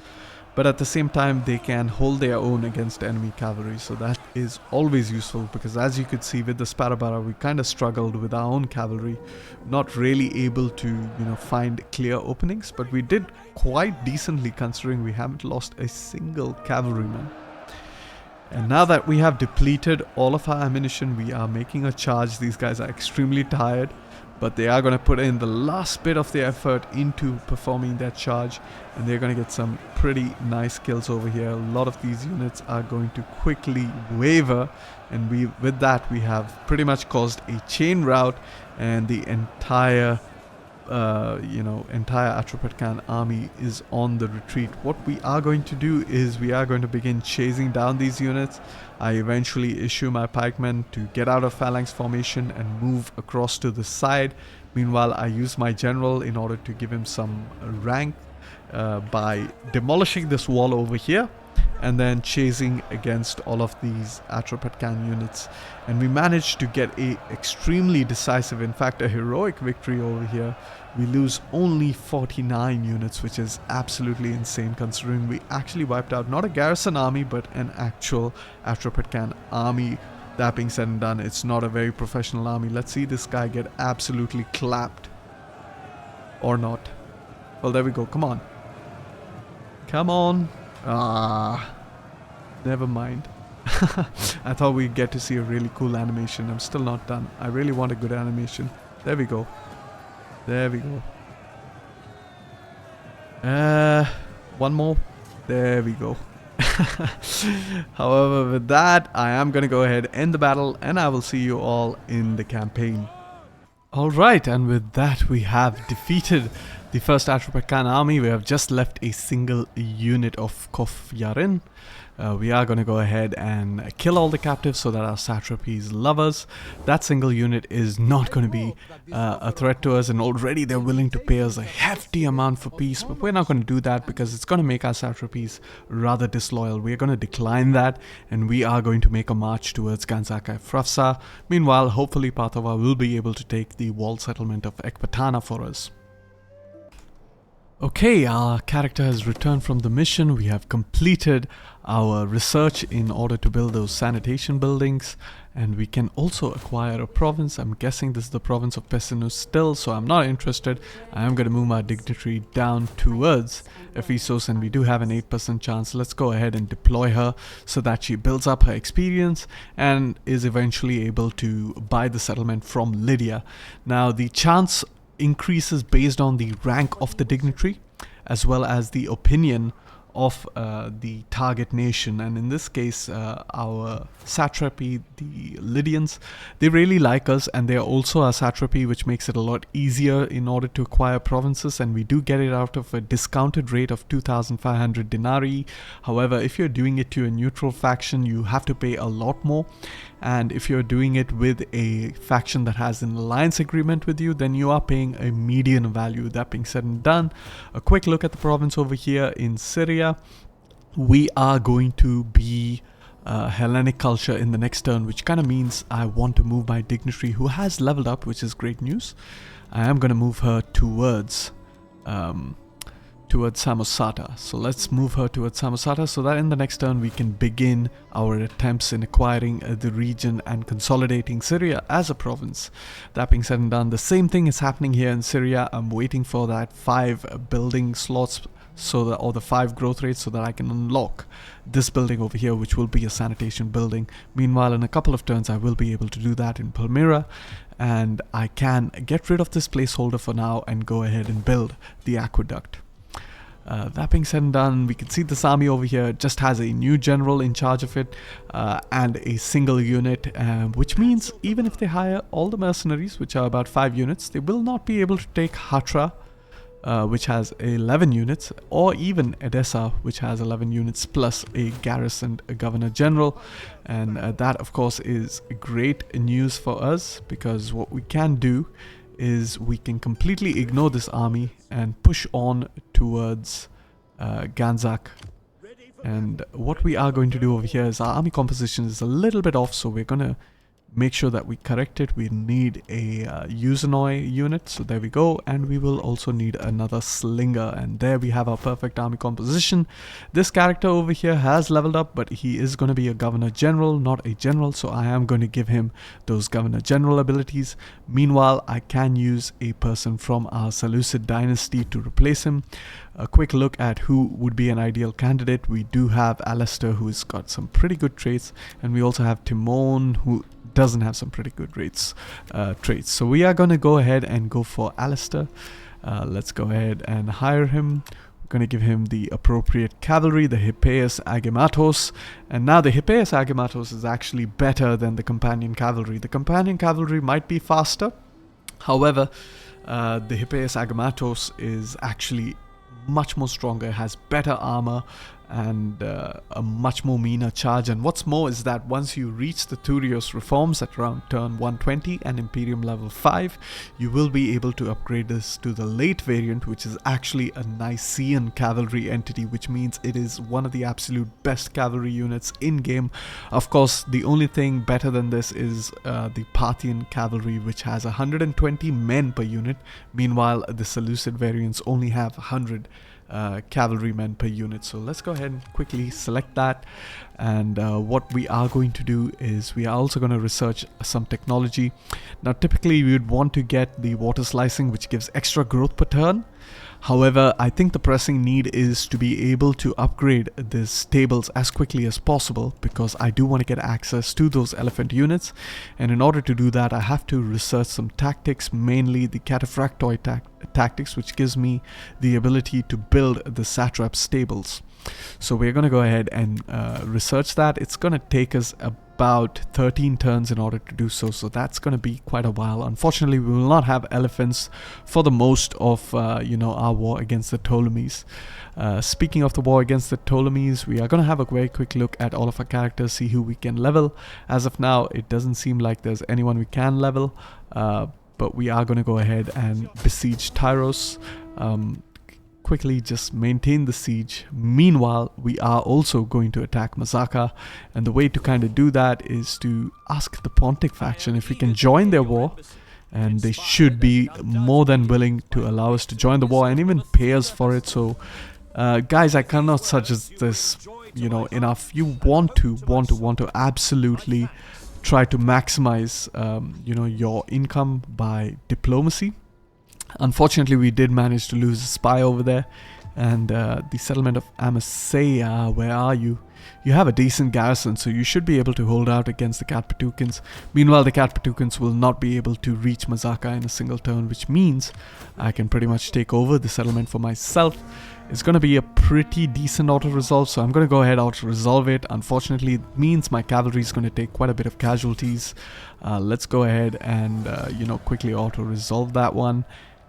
but at the same time they can hold their own against enemy cavalry. So that is always useful, because as you could see with the Sparabara, we kind of struggled with our own cavalry, not really able to find clear openings, but we did quite decently considering we haven't lost a single cavalryman. And now that we have depleted all of our ammunition, we are making a charge. These guys are extremely tired, but they are going to put in the last bit of their effort into performing that charge, and they're going to get some pretty nice kills over here. A lot of these units are going to quickly waver, and with that we have pretty much caused a chain rout, and the entire Atropatkan army is on the retreat. What we are going to do is we are going to begin chasing down these units. I eventually issue my pikemen to get out of phalanx formation and move across to the side. Meanwhile, I use my general in order to give him some rank by demolishing this wall over here and then chasing against all of these Atropatkan units. And we managed to get a extremely decisive, in fact a heroic victory over here. We lose only 49 units, which is absolutely insane considering we actually wiped out not a garrison army but an actual Atropatkan army That being said and done, it's not a very professional army. Let's see this guy get absolutely clapped. Or not. Well, there we go. Come on. Come on. Ah. Never mind. I thought we'd get to see a really cool animation. I'm still not done. I really want a good animation. There we go. There we go. One more. There we go. However, with that, I am going to go ahead, end the battle, and I will see you all in the campaign. Alright, and with that, we have defeated the first Atropatkan army. We have just left a single unit of Kofyarin. We are going to go ahead and kill all the captives so that our satrapies love us. That single unit is not going to be a threat to us, and already they're willing to pay us a hefty amount for peace, but we're not going to do that because it's going to make our satrapies rather disloyal. We're going to decline that, and we are going to make a march towards Ganzaka Frafsa. Meanwhile, hopefully Pathava will be able to take the walled settlement of Ekbatana for us. Okay, our character has returned from the mission. We have completed our research in order to build those sanitation buildings, and we can also acquire a province. I'm guessing this is the province of Pessinus still, so I'm not interested. I am going to move my dignitary down towards Ephesus, and we do have an 8% chance. Let's go ahead and deploy her so that she builds up her experience and is eventually able to buy the settlement from Lydia. Now, the chance increases based on the rank of the dignitary as well as the opinion of the target nation, and in this case our satrapy, the Lydians, they really like us, and they are also our satrapy, which makes it a lot easier in order to acquire provinces, and we do get it out of a discounted rate of 2,500 denarii. However, if you're doing it to a neutral faction, you have to pay a lot more, and if you're doing it with a faction that has an alliance agreement with you, then you are paying a median value. That being said and done, a quick look at the province over here in Syria. We are going to be Hellenic culture in the next turn, which kind of means I want to move my dignitary, who has leveled up, which is great news. I am going to move her towards Samosata. So let's move her towards Samosata so that in the next turn we can begin our attempts in acquiring the region and consolidating Syria as a province. That being said and done, the same thing is happening here in Syria. I'm waiting for that 5 building slots, so that, or the 5 growth rates, so that I can unlock this building over here, which will be a sanitation building. Meanwhile, in a couple of turns I will be able to do that in Palmyra, and I can get rid of this placeholder for now and go ahead and build the aqueduct. That being said and done, we can see this army over here just has a new general in charge of it and a single unit, which means even if they hire all the mercenaries, which are about 5 units, they will not be able to take Hatra, which has 11 units, or even Edessa, which has 11 units plus a garrisoned governor general. And that of course is great news for us, because what we can do is we can completely ignore this army and push on towards Ganzak. And what we are going to do over here is our army composition is a little bit off, so we're going to make sure that we correct it. We need a Usanoi unit, so there we go, and we will also need another slinger, and there we have our perfect army composition. This character over here has leveled up, but he is going to be a governor general, not a general, so I am going to give him those governor general abilities. Meanwhile, I can use a person from our Seleucid dynasty to replace him. A quick look at who would be an ideal candidate. We do have Alistair, who's got some pretty good traits, and we also have Timon, who doesn't have some pretty good traits. So we are going to go ahead and go for Alistair. Let's go ahead and hire him. We're going to give him the appropriate cavalry, the Hippeus Agematos. And now the Hippeus Agematos is actually better than the companion cavalry. The companion cavalry might be faster. However, the Hippeus Agematos is actually much more stronger, has better armor, and a much more meaner charge. And what's more is that once you reach the Thurios reforms at around turn 120 and Imperium level 5, you will be able to upgrade this to the late variant, which is actually a Nicaean cavalry entity, which means it is one of the absolute best cavalry units in game. Of course, the only thing better than this is the Parthian cavalry, which has 120 men per unit. Meanwhile, the Seleucid variants only have 100 cavalrymen per unit. So let's go ahead and quickly select that, And what we are going to do is we are also going to research some technology. Now typically we would want to get the water slicing, which gives extra growth per turn. However, I think the pressing need is to be able to upgrade the stables as quickly as possible, because I do want to get access to those elephant units, and in order to do that I have to research some tactics, mainly the cataphractoid tactics, which gives me the ability to build the satrap stables. So we're going to go ahead and research that. It's going to take us about 13 turns in order to do so, so that's going to be quite a while. Unfortunately, we will not have elephants for the most of our war against the Ptolemies. Speaking of the war against the Ptolemies, we are going to have a very quick look at all of our characters, see who we can level. As of now, it doesn't seem like there's anyone we can level, but we are going to go ahead and besiege Tyros. Quickly just maintain the siege. Meanwhile, we are also going to attack Mazaka, and the way to kind of do that is to ask the Pontic faction if we can join their war, and they should be more than willing to allow us to join the war and even pay us for it. So guys, I cannot suggest this enough. You want to absolutely try to maximize your income by diplomacy. Unfortunately, we did manage to lose a spy over there, and the settlement of Amasea, where are you? You have a decent garrison, so you should be able to hold out against the Atropatkan. Meanwhile, the Atropatkan will not be able to reach Mazaka in a single turn, which means I can pretty much take over the settlement for myself. It's going to be a pretty decent auto-resolve, so I'm going to go ahead auto-resolve it. Unfortunately, it means my cavalry is going to take quite a bit of casualties. Let's go ahead and quickly auto-resolve that one.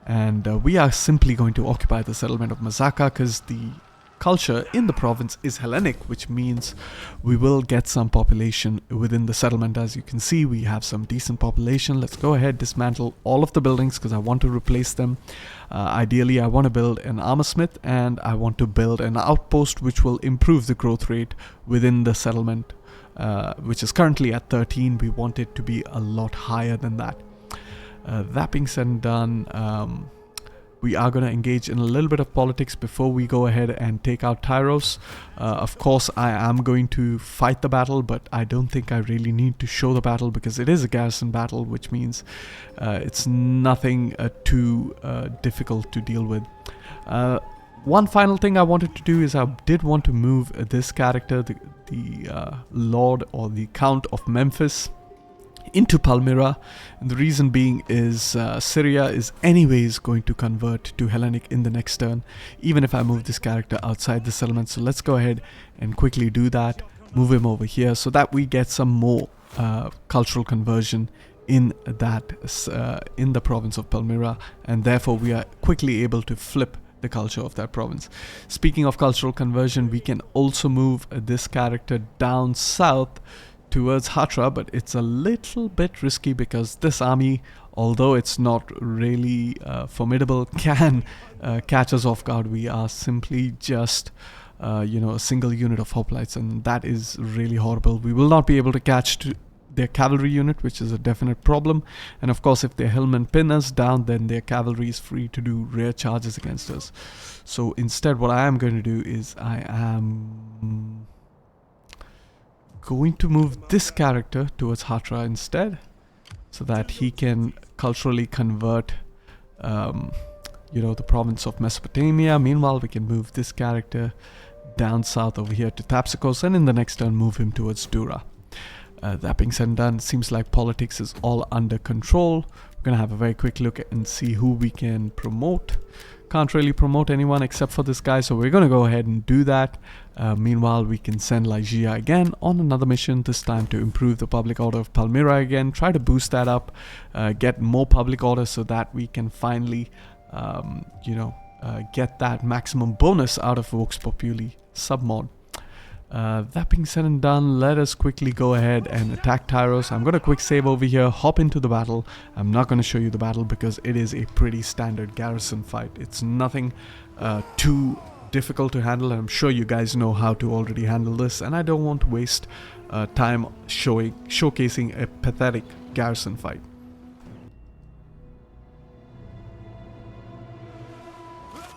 And we are simply going to occupy the settlement of Mazaka, because the culture in the province is Hellenic, which means we will get some population within the settlement. As you can see, we have some decent population. Let's go ahead, dismantle all of the buildings, because I want to replace them. Ideally, I want to build an armor smith, and I want to build an outpost which will improve the growth rate within the settlement, which is currently at 13. We want it to be a lot higher than that. That being said and done, we are going to engage in a little bit of politics before we go ahead and take out Tyros. Of course, I am going to fight the battle, but I don't think I really need to show the battle, because it is a garrison battle, which means it's nothing too difficult to deal with. One final thing I wanted to do is I did want to move this character, the Lord or the Count of Memphis, into Palmyra, and the reason being is Syria is anyways going to convert to Hellenic in the next turn, even if I move this character outside the settlement. So let's go ahead and quickly do that, move him over here, so that we get some more cultural conversion in that in the province of Palmyra, and therefore we are quickly able to flip the culture of that province. Speaking of cultural conversion, we can also move this character down south towards Hatra, but it's a little bit risky, because this army, although it's not really formidable, can catch us off guard. We are simply just a single unit of hoplites, and that is really horrible. We will not be able to catch their cavalry unit, which is a definite problem, and of course if their hillmen pin us down, then their cavalry is free to do rear charges against us. So instead, what I am going to do is I am going to move this character towards Hatra instead, so that he can culturally convert the province of Mesopotamia. Meanwhile, we can move this character down south over here to Thapsacos, and in the next turn move him towards Dura. That being said and done, it seems like politics is all under control. We're gonna have a very quick look and see who we can promote. Can't really promote anyone except for this guy, so we're gonna go ahead and do that. Meanwhile, we can send Lygia again on another mission, this time to improve the public order of Palmyra again, try to boost that up, get more public order, so that we can finally get that maximum bonus out of Vox Populi submod. That being said and done, let us quickly go ahead and attack Tyros. I'm going to quick save over here, hop into the battle. I'm not going to show you the battle because it is a pretty standard garrison fight. It's nothing too difficult to handle. I'm sure you guys know how to already handle this, and I don't want to waste time showcasing a pathetic garrison fight.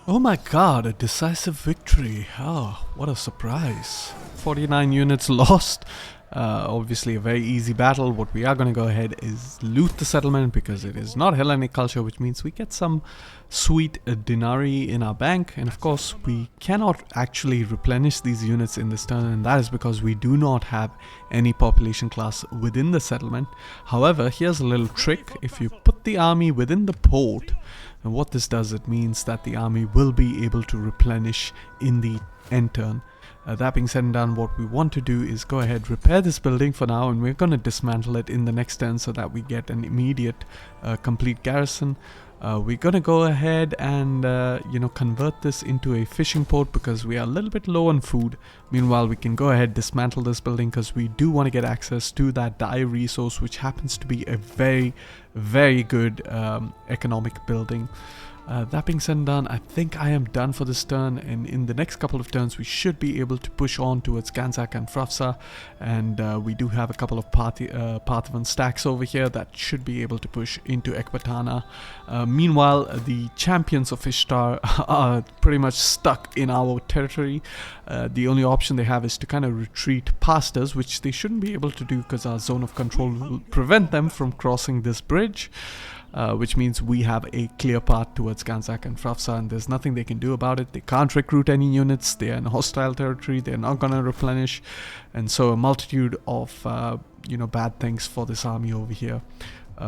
Oh my god, a decisive victory. Oh, what a surprise. 49 units lost. Obviously a very easy battle. What we are going to go ahead is loot the settlement because it is not Hellenic culture, which means we get some sweet denarii in our bank. And of course, we cannot actually replenish these units in this turn, and that is because we do not have any population class within the settlement. However, here's a little trick. If you put the army within the port, and what this does, it means that the army will be able to replenish in the end turn. That being said and done, what we want to do is go ahead, repair this building for now, and we're going to dismantle it in the next turn so that we get an immediate complete garrison. We're going to go ahead and convert this into a fishing port because we are a little bit low on food. Meanwhile, we can go ahead, dismantle this building because we do want to get access to that dye resource, which happens to be a very, very good economic building. That being said and done, I think I am done for this turn, and in the next couple of turns we should be able to push on towards Ganzak and Frafsa, and we do have a couple of Parthian stacks over here that should be able to push into Ekbatana. Meanwhile, the champions of Ishtar are pretty much stuck in our territory. The only option they have is to kind of retreat past us, which they shouldn't be able to do because our zone of control will prevent them from crossing this bridge. Which means we have a clear path towards Ganzak and Frafsa, and there's nothing they can do about it. They can't recruit any units, they are in hostile territory, they're not gonna replenish, and so a multitude of bad things for this army over here.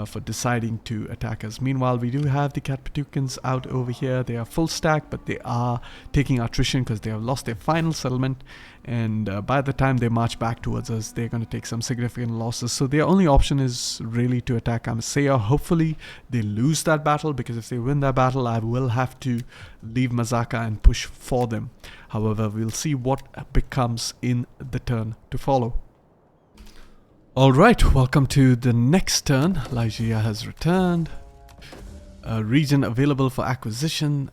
For deciding to attack us. Meanwhile, we do have the Atropatkan out over here. They are full stack, but they are taking attrition because they have lost their final settlement, and by the time they march back towards us, they're going to take some significant losses. So their only option is really to attack Amasya. Hopefully they lose that battle, because if they win that battle, I will have to leave Mazaka and push for them. However, we'll see what becomes in the turn to follow. Alright, welcome to the next turn. Lygia has returned. Region available for acquisition,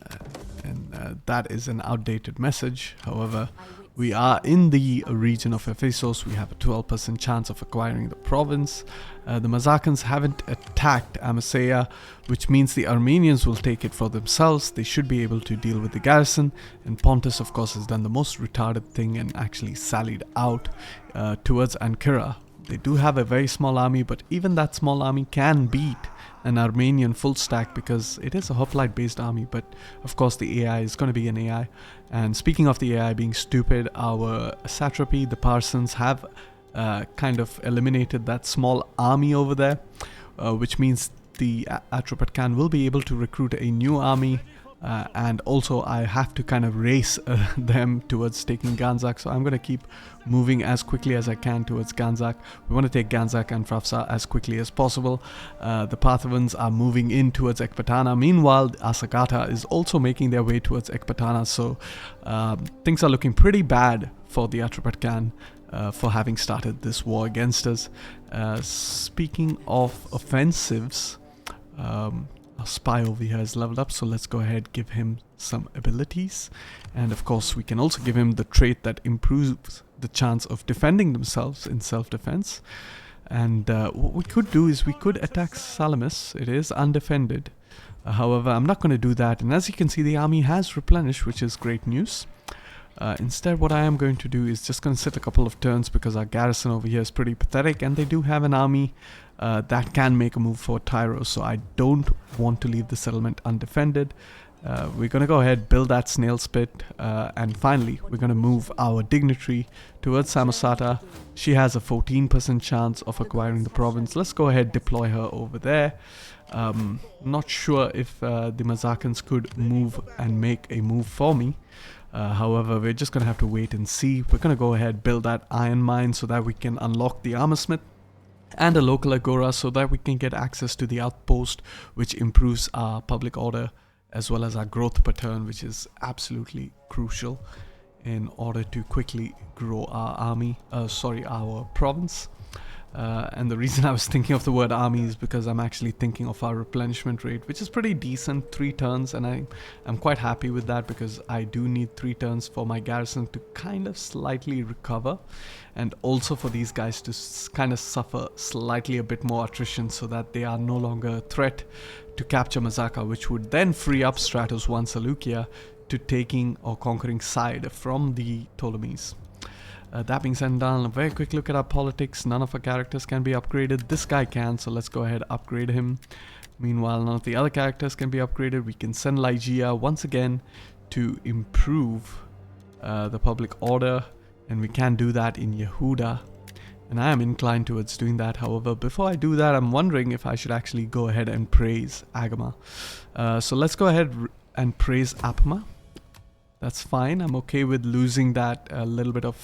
and that is an outdated message. However, we are in the region of Ephesus. We have a 12% chance of acquiring the province. The Mazakans haven't attacked Amasya, which means the Armenians will take it for themselves. They should be able to deal with the garrison, and Pontus of course has done the most retarded thing and actually sallied out towards Ankara. They do have a very small army, but even that small army can beat an Armenian full stack because it is a hoplite based army. But of course the AI is going to be an AI. And speaking of the AI being stupid, our satrapy, the Parsons, have kind of eliminated that small army over there, which means the Atropatkan will be able to recruit a new army. And also I have to kind of race them towards taking Ganzak, so I'm going to keep moving as quickly as I can towards Ganzak. We want to take Ganzak and Frafsa as quickly as possible. The Parthians are moving in towards Ekbatana. Meanwhile, Asagata is also making their way towards Ekbatana, so things are looking pretty bad for the Atropatkan for having started this war against us. Speaking of offensives, our spy over here is leveled up, so let's go ahead, give him some abilities, and of course we can also give him the trait that improves the chance of defending themselves in self-defense. And what we could do is we could attack Salamis. It is undefended, however I'm not going to do that, and as you can see the army has replenished, which is great news. Instead, what I am going to do is just going to sit a couple of turns because our garrison over here is pretty pathetic, and they do have an army that can make a move for Tyro, so I don't want to leave the settlement undefended. We're going to go ahead, build that snail spit, and finally we're going to move our dignitary towards Samosata. She has a 14% chance of acquiring the province. Let's go ahead, deploy her over there. Not sure if the Mazakans could move and make a move for me. However, we're just going to have to wait and see. We're going to go ahead, build that iron mine so that we can unlock the armor smith and a local agora so that we can get access to the outpost, which improves our public order as well as our growth per turn, which is absolutely crucial in order to quickly grow our army, our province. And the reason I was thinking of the word army is because I'm actually thinking of our replenishment rate, which is pretty decent, 3 turns, and I'm quite happy with that because I do need 3 turns for my garrison to kind of slightly recover, and also for these guys to kind of suffer slightly a bit more attrition so that they are no longer a threat to capture Mazaka, which would then free up Stratos 1 Seleucia to taking or conquering side from the Ptolemies. That being said and done, a very quick look at our politics. None of our characters can be upgraded. This guy can, so let's go ahead and upgrade him. Meanwhile, none of the other characters can be upgraded. We can send Lygia once again to improve the public order, and we can do that in Yehuda. And I am inclined towards doing that. However, before I do that, I'm wondering if I should actually go ahead and praise Agama. So let's go ahead and praise Apama. That's fine. I'm okay with losing that little bit of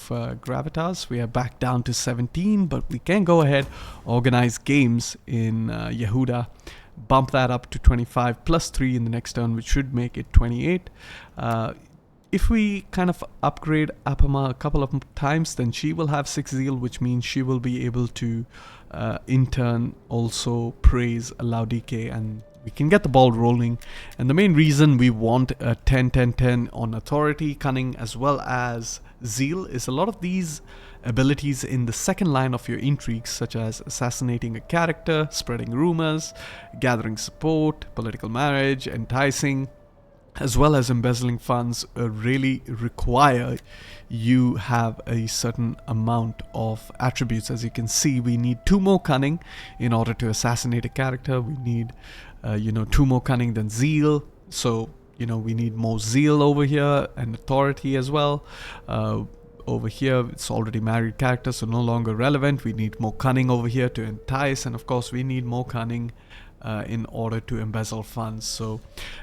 gravitas. We are back down to 17, but we can go ahead, organize games in Yehuda, bump that up to 25 plus 3 in the next turn, which should make it 28. If we kind of upgrade Apama a couple of times, then she will have 6 zeal, which means she will be able to in turn also praise Laodike, and we can get the ball rolling. And the main reason we want a 10-10-10 on authority, cunning, as well as zeal is a lot of these abilities in the second line of your intrigues, such as assassinating a character, spreading rumors, gathering support, political marriage, enticing, as well as embezzling funds, really require you have a certain amount of attributes. As you can see, we need 2 more cunning in order to assassinate a character. We need 2 more cunning than zeal, so we need more zeal over here, and authority as well. Over here it's already married character, so no longer relevant. We need more cunning over here to entice, and of course we need more cunning in order to embezzle funds. So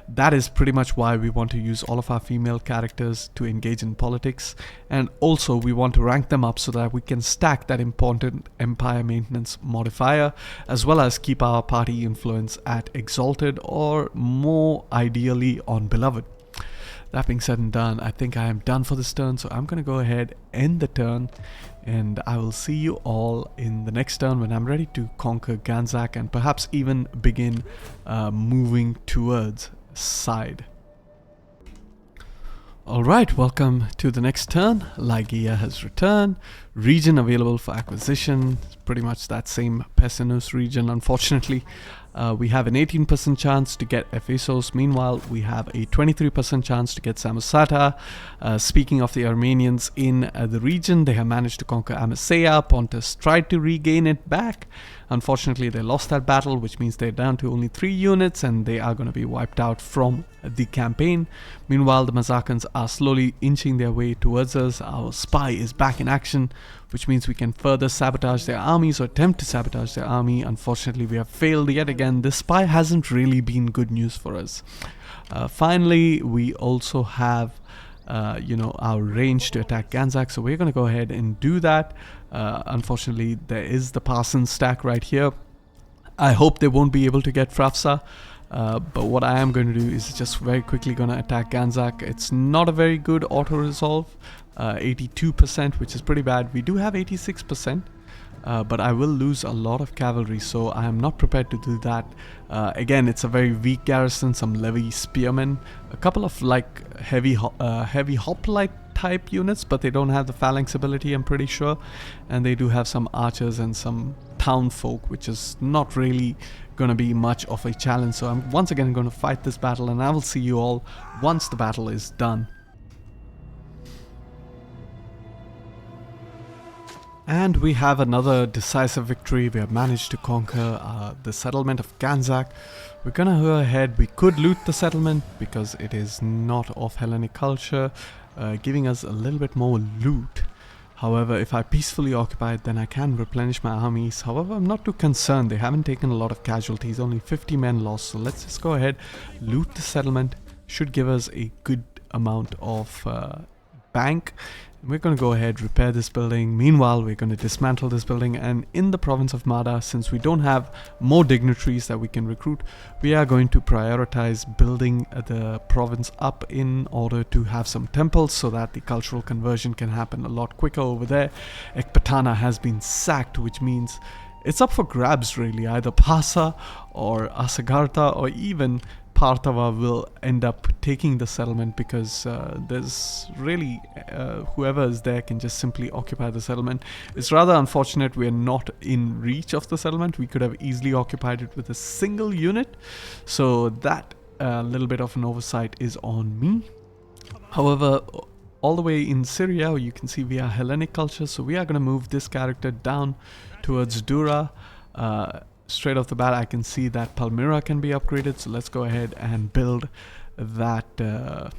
that is pretty much why we want to use all of our female characters to engage in politics, and also we want to rank them up so that we can stack that important empire maintenance modifier, as well as keep our party influence at exalted, or more ideally on beloved. That being said and done, I think I am done for this turn, so I'm going to go ahead, end the turn, and I will see you all in the next turn when I'm ready to conquer Ganzak and perhaps even begin moving towards side. Alright, welcome to the next turn. Lygia has returned. Region available for acquisition. It's pretty much that same Pessinus region, unfortunately. We have an 18% chance to get Ephesos. Meanwhile, we have a 23% chance to get Samosata. Speaking of the Armenians in the region, they have managed to conquer Amasea. Pontus tried to regain it back. Unfortunately, they lost that battle, which means they're down to only 3 units and they are going to be wiped out from the campaign. Meanwhile, the Mazakans are slowly inching their way towards us. Our spy is back in action, which means we can further sabotage their armies or attempt to sabotage their army. Unfortunately, we have failed yet again. This spy hasn't really been good news for us. Finally, we also have our range to attack Ganzak, so we're going to go ahead and do that. Unfortunately, there is the Parsons stack right here. I hope they won't be able to get Frafsa, but what I am going to do is just very quickly going to attack Ganzak. It's not a very good auto-resolve, 82%, which is pretty bad. We do have 86%. But I will lose a lot of cavalry, so I am not prepared to do that. Again, it's a very weak garrison, some levy spearmen, a couple of like heavy hoplite type units, but they don't have the phalanx ability, I'm pretty sure. And they do have some archers and some town folk, which is not really going to be much of a challenge. So I'm once again going to fight this battle, and I will see you all once the battle is done. And we have another decisive victory. We have managed to conquer the settlement of Ganzak. We're gonna go ahead. We could loot the settlement because it is not of Hellenic culture, giving us a little bit more loot. However, if I peacefully occupy it, then I can replenish my armies. However, I'm not too concerned. They haven't taken a lot of casualties, only 50 men lost. So let's just go ahead, loot the settlement. Should give us a good amount of bank. We're going to go ahead, repair this building. Meanwhile, we're going to dismantle this building, and in the province of Mada, since we don't have more dignitaries that we can recruit, we are going to prioritize building the province up in order to have some temples so that the cultural conversion can happen a lot quicker over there. Ekbatana has been sacked, which means it's up for grabs really. Either Pasa or Asagartha or even Partava will end up taking the settlement, because there's really whoever is there can just simply occupy the settlement. It's rather unfortunate we're not in reach of the settlement. We could have easily occupied it with a single unit, so that little bit of an oversight is on me. However, all the way in Syria, you can see we are Hellenic culture, so we are going to move this character down towards Dura. Straight off the bat, I can see that Palmyra can be upgraded, so let's go ahead and build that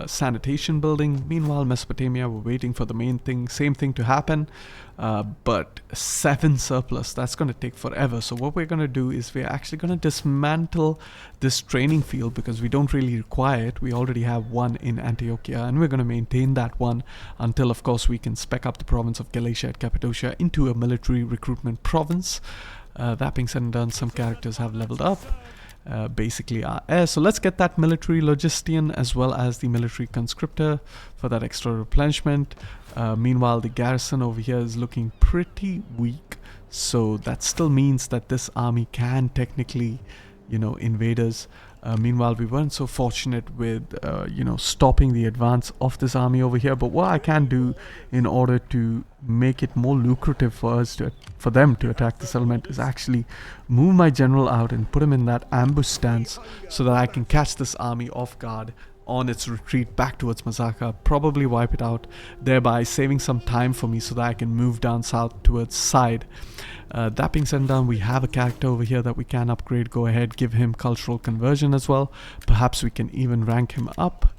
sanitation building. Meanwhile, Mesopotamia, we're waiting for the same thing to happen, but 7 surplus, that's going to take forever. So what we're going to do is we're actually going to dismantle this training field because we don't really require it. We already have one in Antiochia, and we're going to maintain that one until, of course, we can spec up the province of Galatia and Cappadocia into a military recruitment province. That being said and done, some characters have leveled up. Basically are air. So let's get that military logistician as well as the military conscriptor for that extra replenishment. Meanwhile, the garrison over here is looking pretty weak, so that still means that this army can technically, invade us. Meanwhile, we weren't so fortunate with, stopping the advance of this army over here. But what I can do in order to make it more lucrative for them to attack the settlement is actually move my general out and put him in that ambush stance so that I can catch this army off guard on its retreat back towards Mazaka, probably wipe it out, thereby saving some time for me so that I can move down south towards side. That being said and done, we have a character over here that we can upgrade. Go ahead, give him cultural conversion as well. Perhaps we can even rank him up,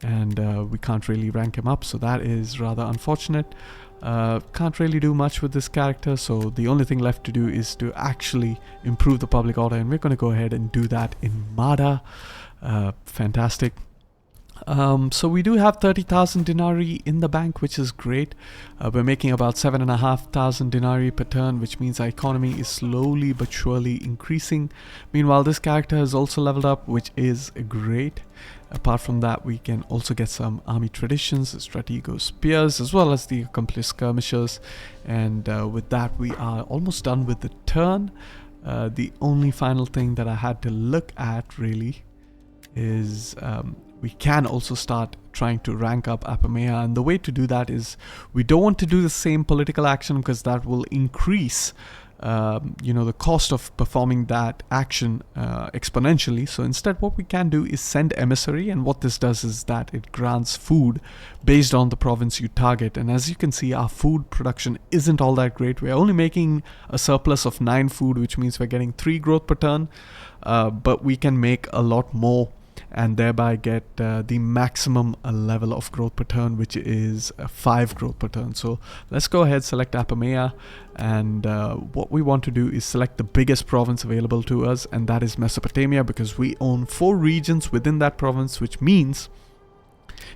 and we can't really rank him up, so that is rather unfortunate. Can't really do much with this character, so the only thing left to do is to actually improve the public order, and we're going to go ahead and do that in Mada. Fantastic. So we do have 30,000 denarii in the bank, which is great. We're making about 7,500 denarii per turn, which means our economy is slowly but surely increasing. Meanwhile, this character has also leveled up, which is great. Apart from that, we can also get some army traditions, stratego spears, as well as the accomplished skirmishers. And with that, we are almost done with the turn. The only final thing that I had to look at really is we can also start trying to rank up Apamea, and the way to do that is we don't want to do the same political action because that will increase the cost of performing that action exponentially. So instead, what we can do is send emissary, and what this does is that it grants food based on the province you target. And as you can see, our food production isn't all that great. We're only making a surplus of 9 food, which means we're getting 3 growth per turn, but we can make a lot more and thereby get the maximum level of growth per turn, which is 5 growth per turn. So let's go ahead, select Apamea, and what we want to do is select the biggest province available to us, and that is Mesopotamia, because we own 4 regions within that province, which means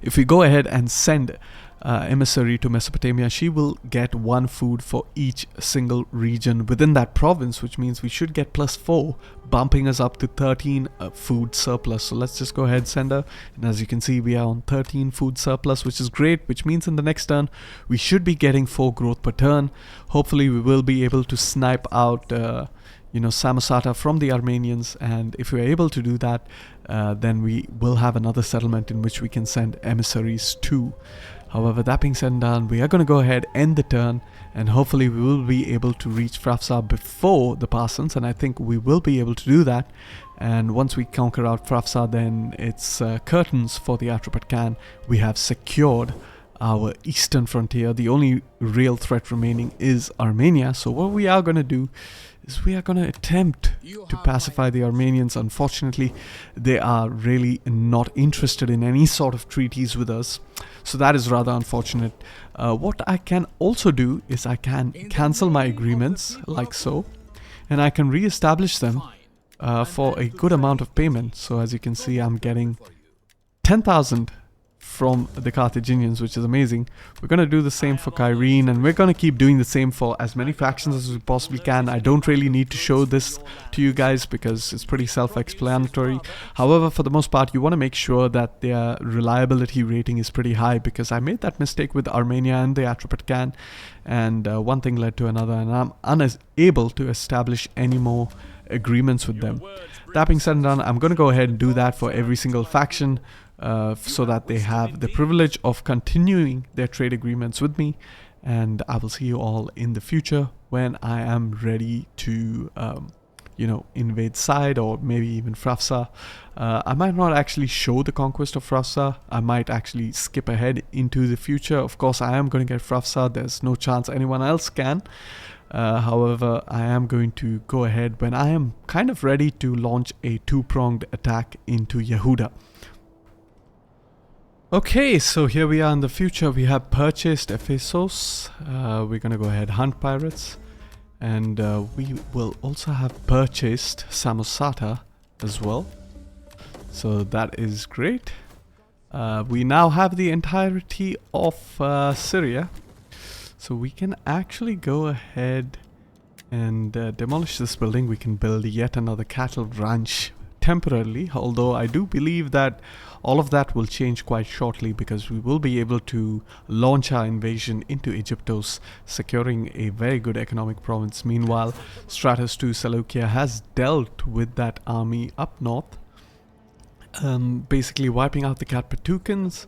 if we go ahead and send emissary to Mesopotamia, she will get 1 food for each single region within that province, which means we should get +4, bumping us up to 13 food surplus. So let's just go ahead, send her, and as you can see, we are on 13 food surplus, which is great, which means in the next turn we should be getting 4 growth per turn. Hopefully we will be able to snipe out Samosata from the Armenians, and if we're able to do that, then we will have another settlement in which we can send emissaries to. However, that being said and done, we are going to go ahead, end the turn, and hopefully we will be able to reach Frafsa before the Parsons, and I think we will be able to do that. And once we conquer out Frafsa, then it's curtains for the Atropatkan. We have secured our eastern frontier. The only real threat remaining is Armenia. So what we are going to do is we are going to attempt to pacify the Armenians. Unfortunately, they are really not interested in any sort of treaties with us, so that is rather unfortunate. What I can also do is I can cancel my agreements like so, and I can re-establish them for a good amount of payment. So as you can see, I'm getting 10,000 from the Carthaginians, which is amazing. We're going to do the same for Kyrene, and we're going to keep doing the same for as many factions as we possibly can. I don't really need to show this to you guys because it's pretty self-explanatory. However, for the most part, you want to make sure that their reliability rating is pretty high, because I made that mistake with Armenia and the Atropatkan, and one thing led to another, and I'm unable to establish any more agreements with them. That being said and done, I'm going to go ahead and do that for every single faction, so that they have the privilege of continuing their trade agreements with me. And I will see you all in the future when I am ready to invade Side or maybe even Frafsa. I might not actually show the conquest of Frafsa. I might actually skip ahead into the future. Of course, I am going to get Frafsa. There's no chance anyone else can. However, I am going to go ahead when I am kind of ready to launch a two-pronged attack into Yehuda. Okay, so here we are in the future. We have purchased Ephesos. We're going to go ahead hunt pirates. And we will also have purchased Samosata as well. So that is great. We now have the entirety of Syria. So we can actually go ahead and demolish this building. We can build yet another cattle ranch temporarily, although I do believe that all of that will change quite shortly, because we will be able to launch our invasion into Egyptos, securing a very good economic province. Meanwhile, Stratus II Seleucia has dealt with that army up north, basically wiping out the Atropatkan.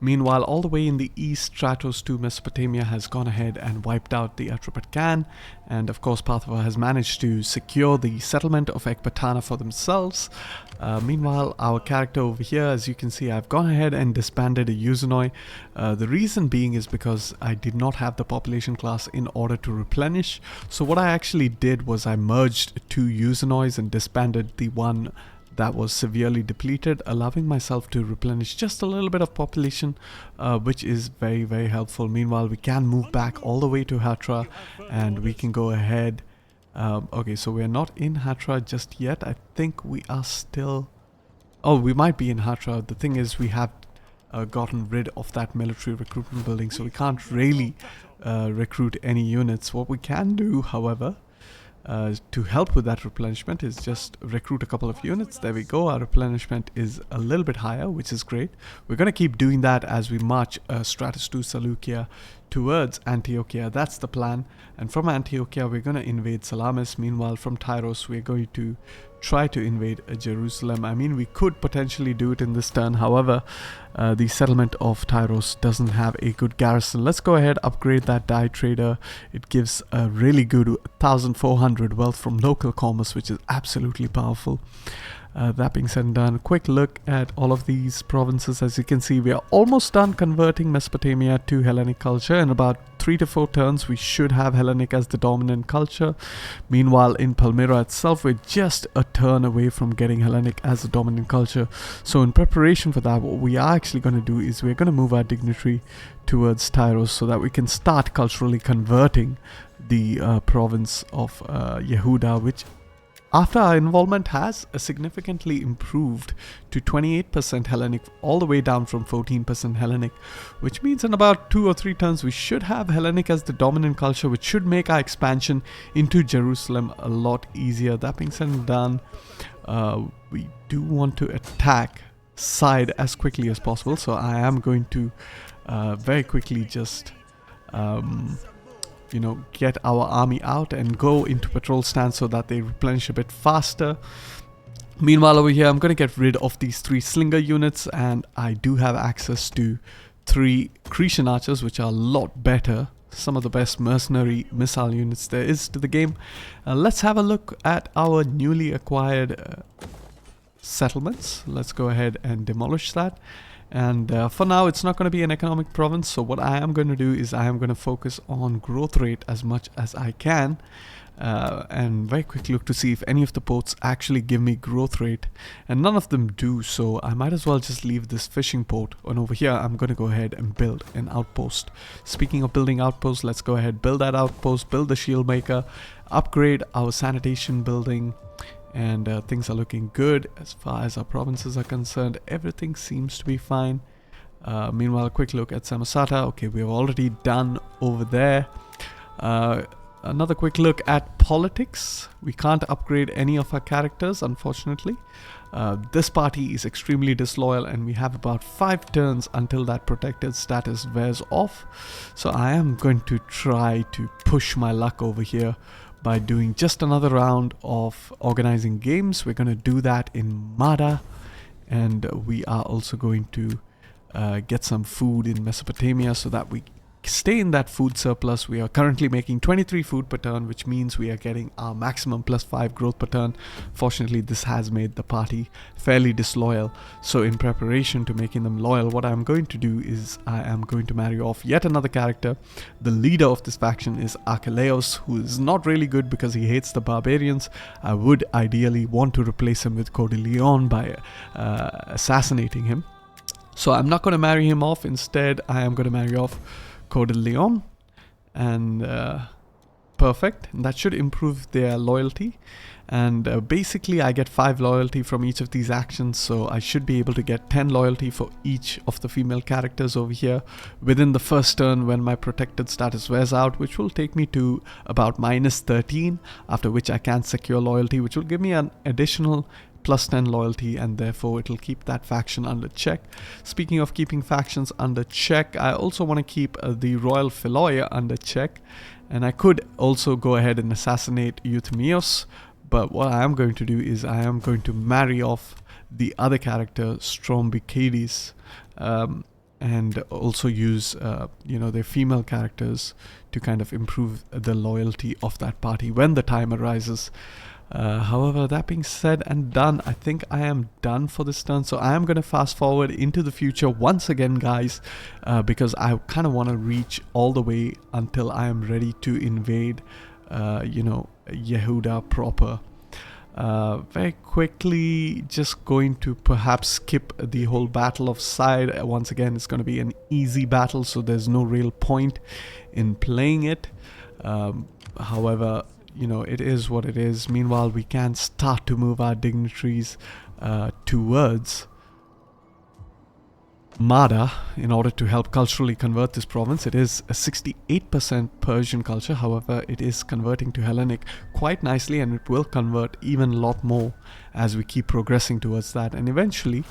Meanwhile, all the way in the east, Stratos II Mesopotamia has gone ahead and wiped out the Atropatkan, and of course Parthia has managed to secure the settlement of Ecbatana for themselves. Meanwhile, our character over here, as you can see, I've gone ahead and disbanded a Euxenoi. The reason being is because I did not have the population class in order to replenish. So what I actually did was I merged two Euxenois and disbanded the one that was severely depleted, allowing myself to replenish just a little bit of population, which is very, very helpful. Meanwhile, we can move back all the way to Hatra, and we can go ahead. Okay, so we're not in Hatra just yet. I think we are still... Oh, we might be in Hatra. The thing is, we have gotten rid of that military recruitment building, so we can't really recruit any units. What we can do, however, to help with that replenishment is just recruit a couple of units. There we go. Our replenishment is a little bit higher, which is great. We're going to keep doing that as we march Stratus II Seleucia towards Antiochia. That's the plan. And from Antiochia, we're going to invade Salamis. Meanwhile, from Tyros, we're going to try to invade Jerusalem. I mean, we could potentially do it in this turn. However, the settlement of Tyros doesn't have a good garrison. Let's go ahead, upgrade that dye trader. It gives a really good 1,400 wealth from local commerce, which is absolutely powerful. That being said and done, quick look at all of these provinces. As you can see, we are almost done converting Mesopotamia to Hellenic culture. In about 3 to 4 turns, we should have Hellenic as the dominant culture. Meanwhile, in Palmyra itself, we're just a turn away from getting Hellenic as the dominant culture. So in preparation for that, what we are actually going to do is we're going to move our dignitary towards Tyros so that we can start culturally converting the province of Yehuda, which after our involvement has significantly improved to 28% Hellenic, all the way down from 14% Hellenic, which means in about 2 or 3 turns we should have Hellenic as the dominant culture, which should make our expansion into Jerusalem a lot easier. That being said and done, we do want to attack Side as quickly as possible, so I am going to very quickly just get our army out and go into patrol stance so that they replenish a bit faster. Meanwhile, over here, I'm going to get rid of these 3 slinger units, and I do have access to 3 Cretan archers, which are a lot better. Some of the best mercenary missile units there is to the game. Let's have a look at our newly acquired settlements. Let's go ahead and demolish that. And for now, it's not going to be an economic province. So what I am going to do is I am going to focus on growth rate as much as I can. And very quick look to see if any of the ports actually give me growth rate. And none of them do. So I might as well just leave this fishing port. And over here, I'm going to go ahead and build an outpost. Speaking of building outposts, let's go ahead, build that outpost, build the shield maker, upgrade our sanitation building. And things are looking good as far as our provinces are concerned. Everything seems to be fine. Meanwhile, a quick look at Samosata. Okay, we have already done over there. Another quick look at politics. We can't upgrade any of our characters, unfortunately. This party is extremely disloyal, and we have about 5 turns until that protected status wears off. So I am going to try to push my luck over here by doing just another round of organizing games. We're going to do that in Mada, and we are also going to get some food in Mesopotamia so that we stay in that food surplus. We are currently making 23 food per turn, which means we are getting our maximum +5 growth per turn. Fortunately, this has made the party fairly disloyal. So in preparation to making them loyal, what I'm going to do is I am going to marry off yet another character. The leader of this faction is Archelaus, who is not really good because he hates the barbarians. I would ideally want to replace him with Coeur de Lion by assassinating him. So I'm not going to marry him off. Instead, I am going to marry off Coeur de Lion. And perfect. That should improve their loyalty. And basically, I get 5 loyalty from each of these actions. So I should be able to get 10 loyalty for each of the female characters over here within the first turn when my protected status wears out, which will take me to about -13, after which I can secure loyalty, which will give me an additional +10 loyalty, and therefore it'll keep that faction under check. Speaking of keeping factions under check, I also want to keep the Royal Philoia under check, and I could also go ahead and assassinate Euthemios, but what I am going to do is I am going to marry off the other character, Strombikides, and also use their female characters to kind of improve the loyalty of that party when the time arises. However, that being said and done, I think I am done for this turn. So I am going to fast forward into the future once again, guys, because I kind of want to reach all the way until I am ready to invade, Yehuda proper. Very quickly, just going to perhaps skip the whole Battle of Side. Once again, it's going to be an easy battle, so there's no real point in playing it. However, it is what it is. Meanwhile, we can start to move our dignitaries towards Mada in order to help culturally convert this province. It is a 68% Persian culture. However, it is converting to Hellenic quite nicely, and it will convert even a lot more as we keep progressing towards that. And eventually,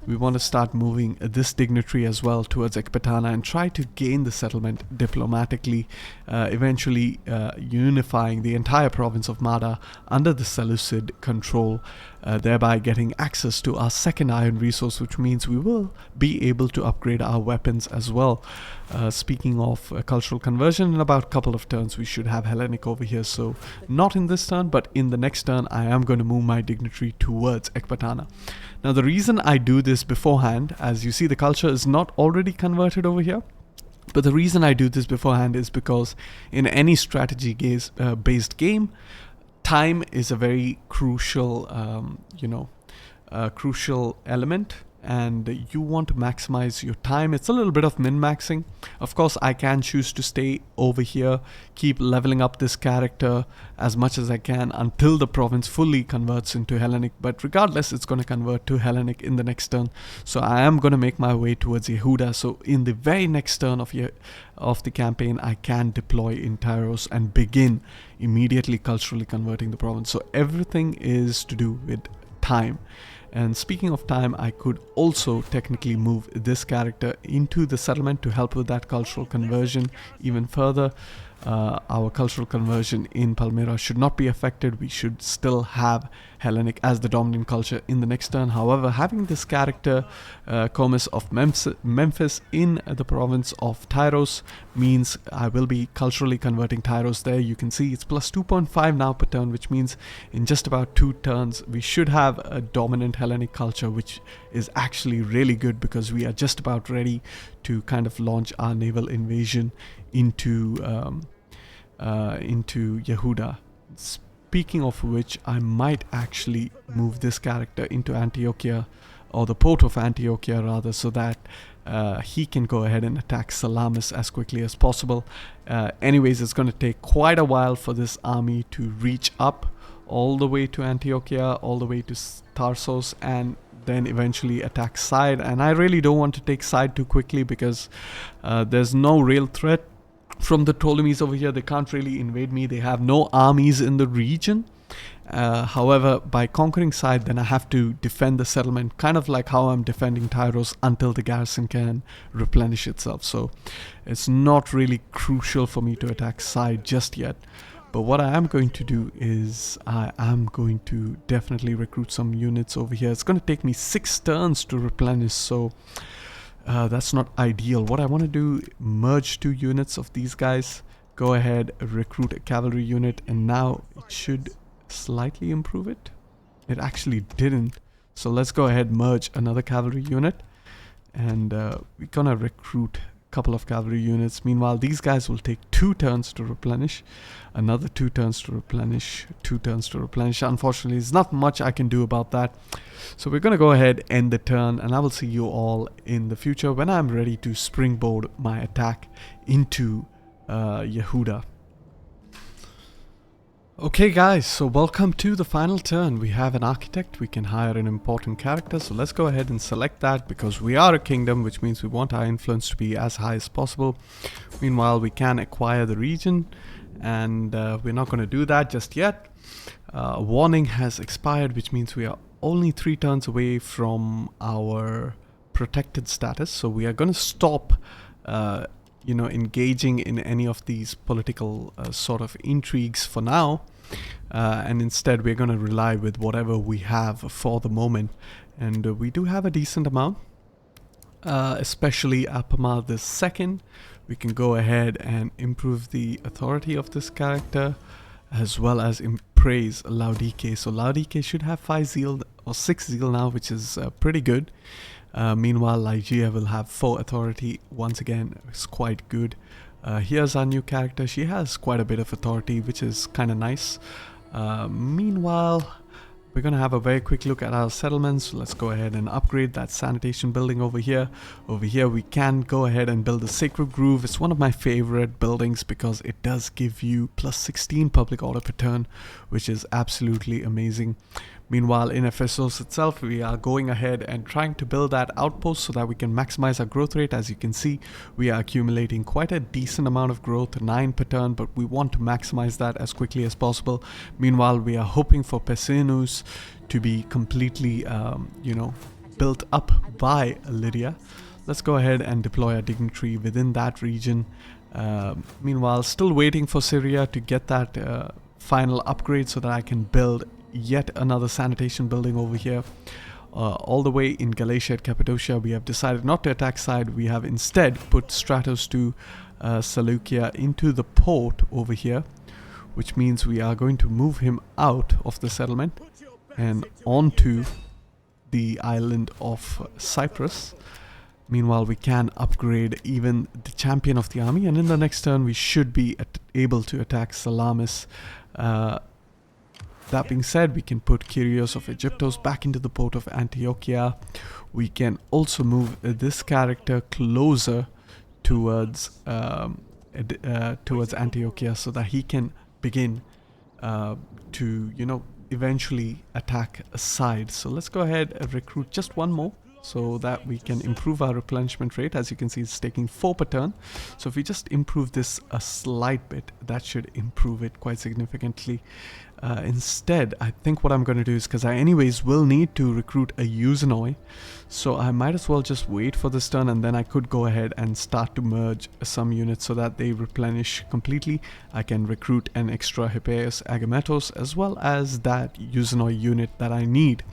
we want to start moving this dignitary as well towards Ekbatana and try to gain the settlement diplomatically, eventually unifying the entire province of Mada under the Seleucid control, thereby getting access to our second iron resource, which means we will be able to upgrade our weapons as well. Speaking of cultural conversion, in about a couple of turns we should have Hellenic over here. So not in this turn, but in the next turn I am going to move my dignitary towards Ekbatana. Now the reason I do this beforehand, as you see the culture is not already converted over here, but the reason I do this beforehand is because in any strategy based game, time is a very crucial crucial element, and you want to maximize your time. It's a little bit of min-maxing. Of course, I can choose to stay over here, keep leveling up this character as much as I can until the province fully converts into Hellenic, but regardless, it's going to convert to Hellenic in the next turn. So I am going to make my way towards Yehuda. So in the very next turn of the campaign, I can deploy in Tyros and begin immediately culturally converting the province. So everything is to do with time. And speaking of time, I could also technically move this character into the settlement to help with that cultural conversion even further. Our cultural conversion in Palmyra should not be affected. We should still have Hellenic as the dominant culture in the next turn. However, having this character, Comus of Memphis in the province of Tyros, means I will be culturally converting Tyros there. You can see it's plus 2.5 now per turn, which means in just about 2 turns, we should have a dominant Hellenic culture, which is actually really good because we are just about ready to kind of launch our naval invasion into Yehuda. Speaking of which, I might actually move this character into Antiochia, or the port of Antiochia rather, so that he can go ahead and attack Salamis as quickly as possible. Anyways, it's going to take quite a while for this army to reach up all the way to Antiochia, all the way to Tarsos, and then eventually attack Side. And I really don't want to take Side too quickly because there's no real threat from the Ptolemies over here. They can't really invade me. They have no armies in the region. However, by conquering Side, then I have to defend the settlement, kind of like how I'm defending Tyros until the garrison can replenish itself. So it's not really crucial for me to attack Side just yet. But what I am going to do is I am going to definitely recruit some units over here. It's going to take me 6 turns to replenish, so That's not ideal. What I want to do, merge 2 units of these guys, go ahead, recruit a cavalry unit, and now it should slightly improve it. It actually didn't. So let's go ahead, merge another cavalry unit, and we're gonna recruit a couple of cavalry units. Meanwhile, these guys will take 2 turns to replenish, another 2 turns to replenish, 2 turns to replenish. Unfortunately, there's not much I can do about that. So we're gonna go ahead, end the turn, and I will see you all in the future when I'm ready to springboard my attack into Yehuda. Okay guys, so welcome to the final turn. We have an architect, we can hire an important character, so let's go ahead and select that because we are a kingdom, which means we want our influence to be as high as possible. Meanwhile, we can acquire the region, and we're not going to do that just yet. Warning has expired, which means we are only 3 turns away from our protected status, so we are going to stop engaging in any of these political sort of intrigues for now, and instead we're going to rely with whatever we have for the moment, and we do have a decent amount, especially Apama II. We can go ahead and improve the authority of this character as well as praise Laodike. So Laodike should have 5 zeal or 6 zeal now, which is pretty good. Meanwhile, Lygia will have 4 authority. Once again, it's quite good. Here's our new character. She has quite a bit of authority, which is kind of nice. Meanwhile, we're going to have a very quick look at our settlements. Let's go ahead and upgrade that sanitation building over here. Over here, we can go ahead and build a Sacred Groove. It's one of my favorite buildings because it does give you plus 16 public order per turn, which is absolutely amazing. Meanwhile, in Ephesus itself, we are going ahead and trying to build that outpost so that we can maximize our growth rate. As you can see, we are accumulating quite a decent amount of growth, 9 per turn, but we want to maximize that as quickly as possible. Meanwhile, we are hoping for Pessinus to be completely, built up by Lydia. Let's go ahead and deploy a dignitary within that region. Meanwhile, still waiting for Syria to get that final upgrade so that I can build yet another sanitation building over here. All the way in Galatia and Cappadocia, we have decided not to attack side. We have instead put Stratos to Seleucia into the port over here, which means we are going to move him out of the settlement and onto the island of Cyprus. Meanwhile, we can upgrade even the champion of the army, and in the next turn we should be able to attack Salamis. That being said, we can put Kyrios of Egyptos back into the port of Antiochia. We can also move this character closer towards Antiochia so that he can begin to eventually attack a side. So let's go ahead and recruit just 1 more so that we can improve our replenishment rate. As you can see, it's taking 4 per turn. So if we just improve this a slight bit, that should improve it quite significantly. Instead, I think what I'm going to do is, because I anyways will need to recruit a Euxenoi, so I might as well just wait for this turn, and then I could go ahead and start to merge some units so that they replenish completely. I can recruit an extra Hippeus Agametos as well as that Euxenoi unit that I need.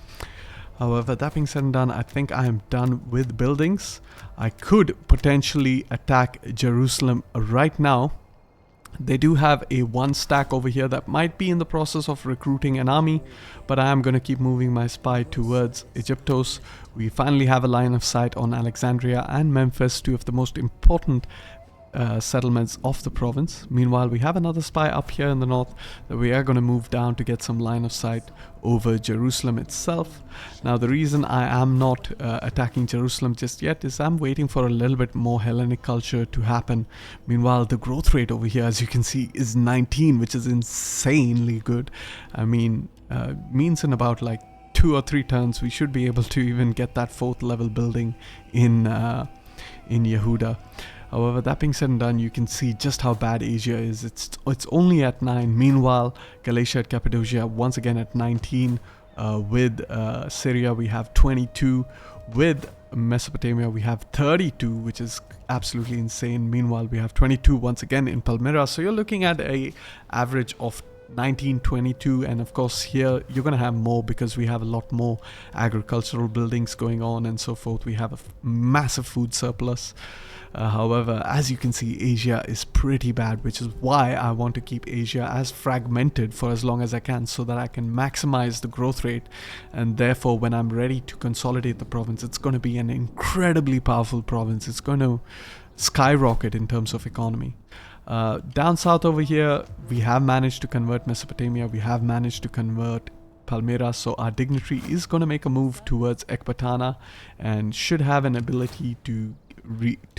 However, that being said and done, I think I am done with buildings. I could potentially attack Jerusalem right now. They do have a 1 stack over here that might be in the process of recruiting an army, but I am going to keep moving my spy towards Egyptos. We finally have a line of sight on Alexandria and Memphis, 2 of the most important settlements of the province. Meanwhile, we have another spy up here in the north that we are going to move down to get some line of sight over Jerusalem itself. Now, the reason I am not attacking Jerusalem just yet is I'm waiting for a little bit more Hellenic culture to happen. Meanwhile, the growth rate over here, as you can see, is 19, which is insanely good. I mean, means in about like 2 or 3 turns we should be able to even get that 4th level building in Yehuda. However, that being said and done, you can see just how bad Asia is. It's only at 9. Meanwhile, Galatia and Cappadocia once again at 19. With Syria, we have 22. With Mesopotamia, we have 32, which is absolutely insane. Meanwhile, we have 22 once again in Palmyra. So you're looking at a average of 1922, and of course here you're going to have more because we have a lot more agricultural buildings going on and so forth. We have a massive food surplus. However, as you can see, Asia is pretty bad, which is why I want to keep Asia as fragmented for as long as I can, so that I can maximize the growth rate, and therefore when I'm ready to consolidate the province, it's going to be an incredibly powerful province. It's going to skyrocket in terms of economy. Down south over here, we have managed to convert Mesopotamia, we have managed to convert Palmyra, so our dignitary is going to make a move towards Ekbatana and should have an ability to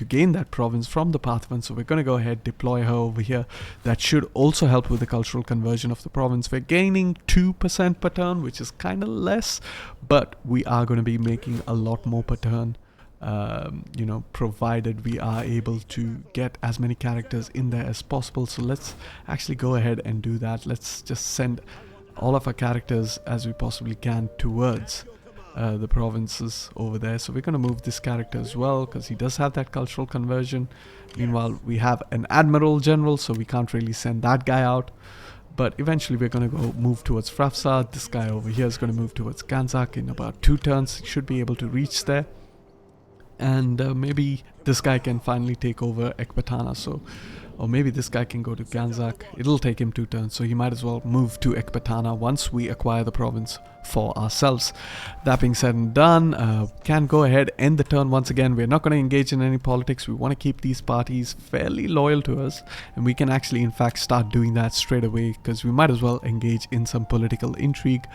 gain that province from the Parthians. So we're going to go ahead, deploy her over here. That should also help with the cultural conversion of the province. We're gaining 2% per turn, which is kind of less, but we are going to be making a lot more per turn, provided we are able to get as many characters in there as possible. So let's actually go ahead and do that. Let's just send all of our characters as we possibly can towards the provinces over there. So we're going to move this character as well because he does have that cultural conversion. Meanwhile, we have an admiral general, so we can't really send that guy out, but eventually we're going to go move towards Frafsa. This guy over here is going to move towards Ganzak in about 2 turns. He should be able to reach there, and maybe this guy can finally take over Ekbatana. Or maybe this guy can go to Ganzak. It'll take him 2 turns, so he might as well move to Ekbatana once we acquire the province for ourselves. That being said and done, can go ahead, end the turn once again. We're not going to engage in any politics. We want to keep these parties fairly loyal to us, and we can actually in fact start doing that straight away because we might as well engage in some political intrigue.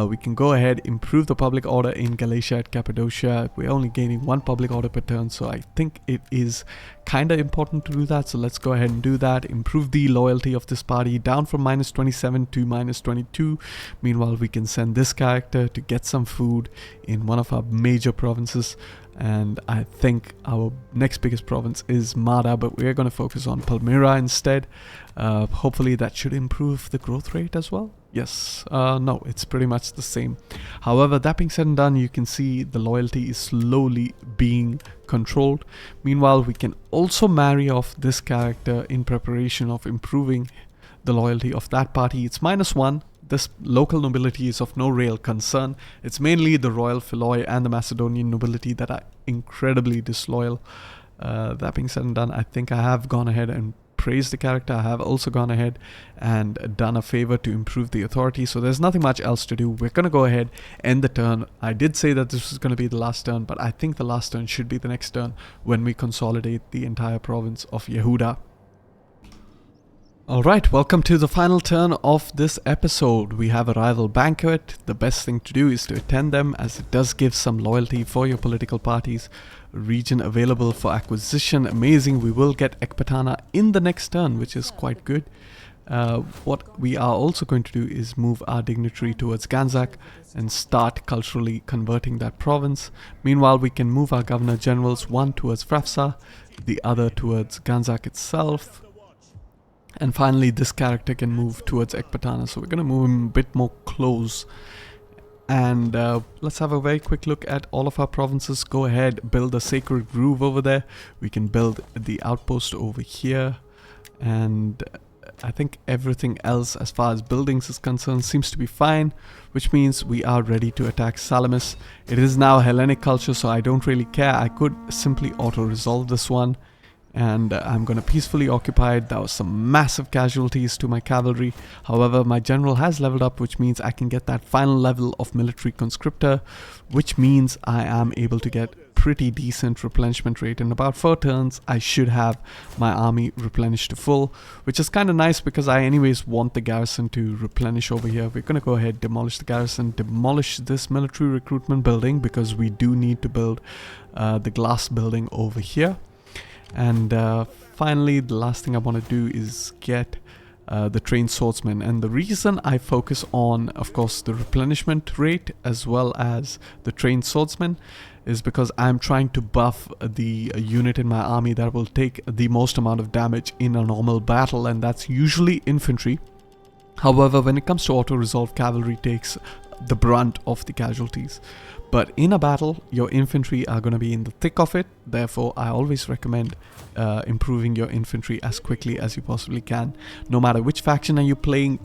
We can go ahead, improve the public order in Galatia and Cappadocia. We're only gaining 1 public order per turn, so I think it is kind of important to do that. So let's go ahead and do that. Improve the loyalty of this party down from -27 to -22. Meanwhile, we can send this character to get some food in one of our major provinces, and I think our next biggest province is Mada, but we're going to focus on Palmyra instead. Hopefully that should improve the growth rate as well. Yes, no, it's pretty much the same. However, that being said and done, you can see the loyalty is slowly being controlled. Meanwhile, we can also marry off this character in preparation of improving the loyalty of that party. It's -1. This local nobility is of no real concern. It's mainly the royal Philoi and the Macedonian nobility that are incredibly disloyal. That being said and done, I think I have gone ahead and praised the character. I have also gone ahead and done a favor to improve the authority, so there's nothing much else to do. We're going to go ahead, end the turn. I did say that this was going to be the last turn, but I think the last turn should be the next turn when we consolidate the entire province of Yehuda. Alright, welcome to the final turn of this episode. We have a rival banquet. The best thing to do is to attend them, as it does give some loyalty for your political parties. Region available for acquisition, amazing. We will get Ekbatana in the next turn, which is quite good. What we are also going to do is move our dignitary towards Ganzak and start culturally converting that province. Meanwhile, we can move our governor generals, one towards Frafsa, the other towards Ganzak itself. And finally, this character can move towards Ekbatana, so we're going to move him a bit more close. And let's have a very quick look at all of our provinces. Go ahead, build a sacred grove over there. We can build the outpost over here. And I think everything else as far as buildings is concerned seems to be fine, which means we are ready to attack Salamis. It is now Hellenic culture, so I don't really care. I could simply auto-resolve this one. And I'm going to peacefully occupy it. That was some massive casualties to my cavalry. However, my general has leveled up, which means I can get that final level of military conscriptor, which means I am able to get pretty decent replenishment rate. In about 4 turns, I should have my army replenished to full, which is kind of nice because I anyways want the garrison to replenish over here. We're going to go ahead, demolish the garrison, demolish this military recruitment building because we do need to build the glass building over here. And finally, the last thing I want to do is get the trained swordsman. And the reason I focus on, of course, the replenishment rate as well as the trained swordsman is because I'm trying to buff the unit in my army that will take the most amount of damage in a normal battle, and that's usually infantry. However, when it comes to auto-resolve, cavalry takes the brunt of the casualties. But in a battle, your infantry are going to be in the thick of it. Therefore, I always recommend improving your infantry as quickly as you possibly can. No matter which faction are you playing,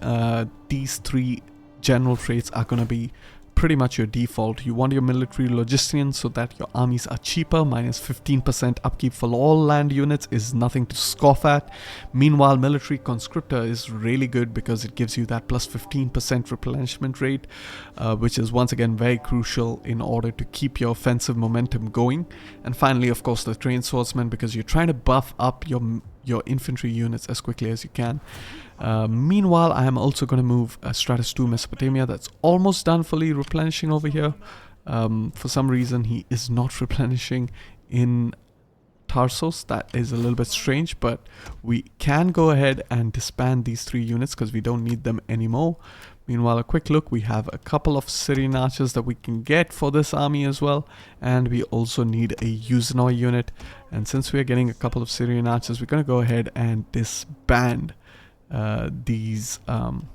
these three general traits are going to be pretty much your default. You want your military logistician so that your armies are cheaper. Minus 15% upkeep for all land units is nothing to scoff at. Meanwhile, military conscriptor is really good because it gives you that plus 15% replenishment rate, which is once again very crucial in order to keep your offensive momentum going. And finally, of course, the trained swordsman, because you're trying to buff up your infantry units as quickly as you can. Meanwhile, I am also going to move Stratus 2 Mesopotamia. That's almost done fully replenishing over here. For some reason, he is not replenishing in Tarsos. That is a little bit strange, but we can go ahead and disband these three units because we don't need them anymore. Meanwhile, a quick look, we have a couple of Syrian archers that we can get for this army as well, and we also need a Uzenoi unit. And since we are getting a couple of Syrian archers, we're going to go ahead and disband these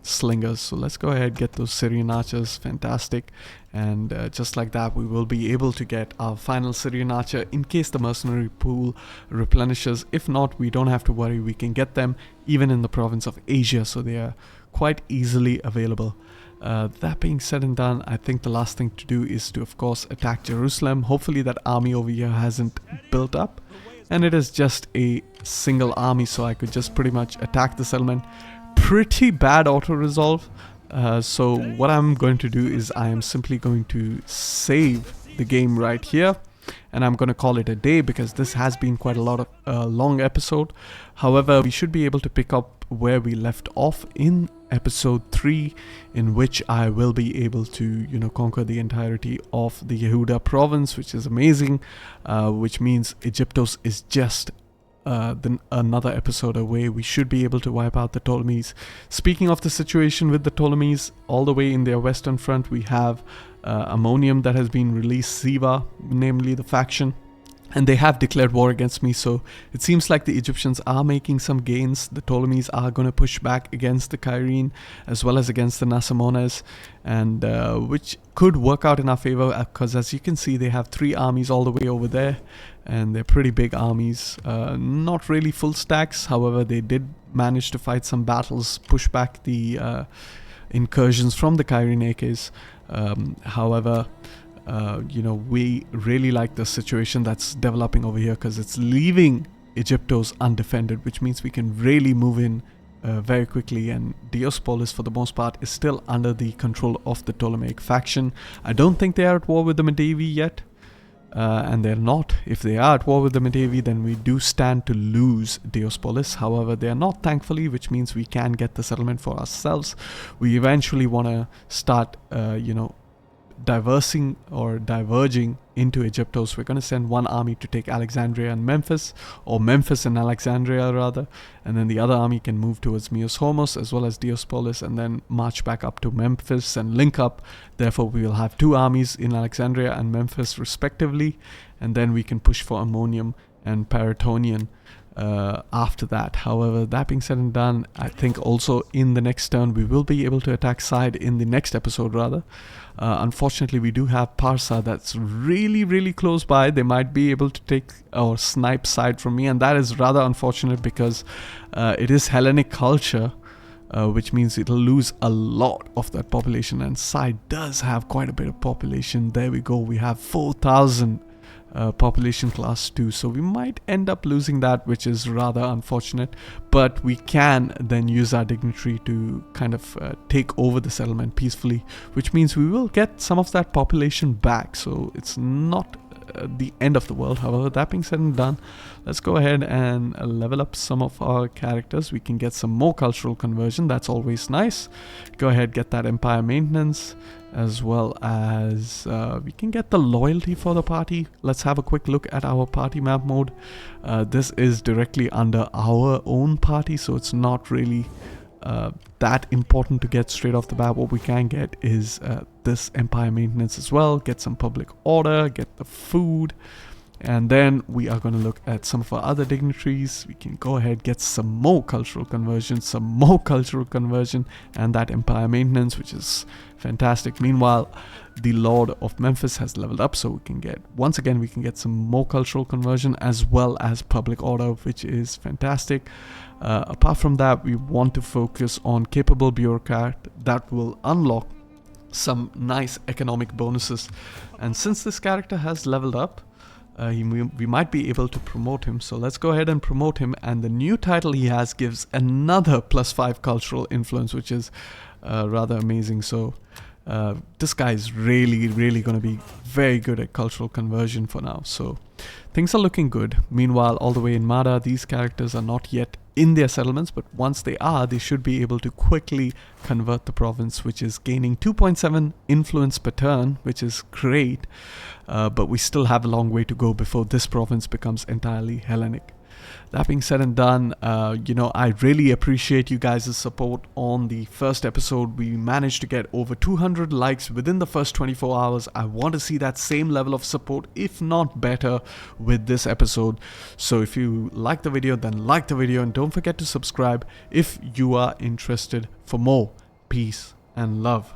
slingers. So let's go ahead, get those Syrian archers. Fantastic. And just like that, we will be able to get our final Syrian archer in case the mercenary pool replenishes. If not, we don't have to worry, we can get them even in the province of Asia, so they are quite easily available. That being said and done, I think the last thing to do is to, of course, attack Jerusalem. Hopefully that army over here hasn't built up, and it is just a single army, so I could just pretty much attack the settlement. Pretty bad auto-resolve. So what I'm going to do is I am simply going to save the game right here, and I'm going to call it a day because this has been quite a lot of long episode. However, we should be able to pick up where we left off in episode 3, in which I will be able to, conquer the entirety of the Yehuda province, which is amazing, which means Egyptos is just another episode away. We should be able to wipe out the Ptolemies. Speaking of the situation with the Ptolemies, all the way in their western front, we have Ammonium that has been released, Siva, namely the faction. And they have declared war against me, so it seems like the Egyptians are making some gains. The Ptolemies are going to push back against the Cairene as well as against the Nasamones, and which could work out in our favor because, as you can see, they have 3 armies all the way over there, and they're pretty big armies. Not really full stacks, however, they did manage to fight some battles, push back the incursions from the Cyrenaices. However, we really like the situation that's developing over here because it's leaving Egyptos undefended, which means we can really move in very quickly, and Diospolis for the most part is still under the control of the Ptolemaic faction. I don't think they are at war with the Medevi yet, and they're not. If they are at war with the Medevi, then we do stand to lose Diospolis. However, they are not, thankfully, which means we can get the settlement for ourselves. We eventually want to start, diverging into Egyptos. We're going to send one army to take Alexandria and Memphis, or Memphis and Alexandria rather, and then the other army can move towards Myos Homos as well as Diospolis and then march back up to Memphis and link up. Therefore, we will have 2 armies in Alexandria and Memphis respectively, and then we can push for Ammonium and Paratonian after that. However, that being said and done, I think also in the next turn we will be able to attack Side in the next episode rather. Unfortunately, we do have Parsa that's really close by. They might be able to take or snipe Side from me, and that is rather unfortunate because it is Hellenic culture, which means it'll lose a lot of that population, and Side does have quite a bit of population. There we go, we have 4,000 population class 2, so we might end up losing that, which is rather unfortunate, but we can then use our dignitary to kind of take over the settlement peacefully, which means we will get some of that population back, so it's not the end of the world. However, that being said and done, let's go ahead and level up some of our characters. We can get some more cultural conversion, that's always nice. Go ahead, get that empire maintenance, as well as we can get the loyalty for the party. Let's have a quick look at our party map mode. This is directly under our own party, so it's not really that important to get straight off the bat. What we can get is this empire maintenance as well, get some public order, get the food, And then we are going to look at some of our other dignitaries. We can go ahead, get some more cultural conversion, and that empire maintenance, which is fantastic. Meanwhile, the Lord of Memphis has leveled up, so we can get, once again, we can get some more cultural conversion as well as public order, which is fantastic. Apart from that, we want to focus on capable bureaucrat that will unlock some nice economic bonuses. And since this character has leveled up, we might be able to promote him. So let's go ahead and promote him. And the new title he has gives another +5 cultural influence, which is rather amazing. So this guy is really going to be very good at cultural conversion for now. So things are looking good. Meanwhile, all the way in Mada, these characters are not yet in their settlements, but once they are, they should be able to quickly convert the province, which is gaining 2.7 influence per turn, which is great. But we still have a long way to go before this province becomes entirely Hellenic. That being said and done, I really appreciate you guys' support on the first episode. We managed to get over 200 likes within the first 24 hours. I want to see that same level of support, if not better, with this episode. So if you like the video, then like the video, and don't forget to subscribe if you are interested for more. Peace and love.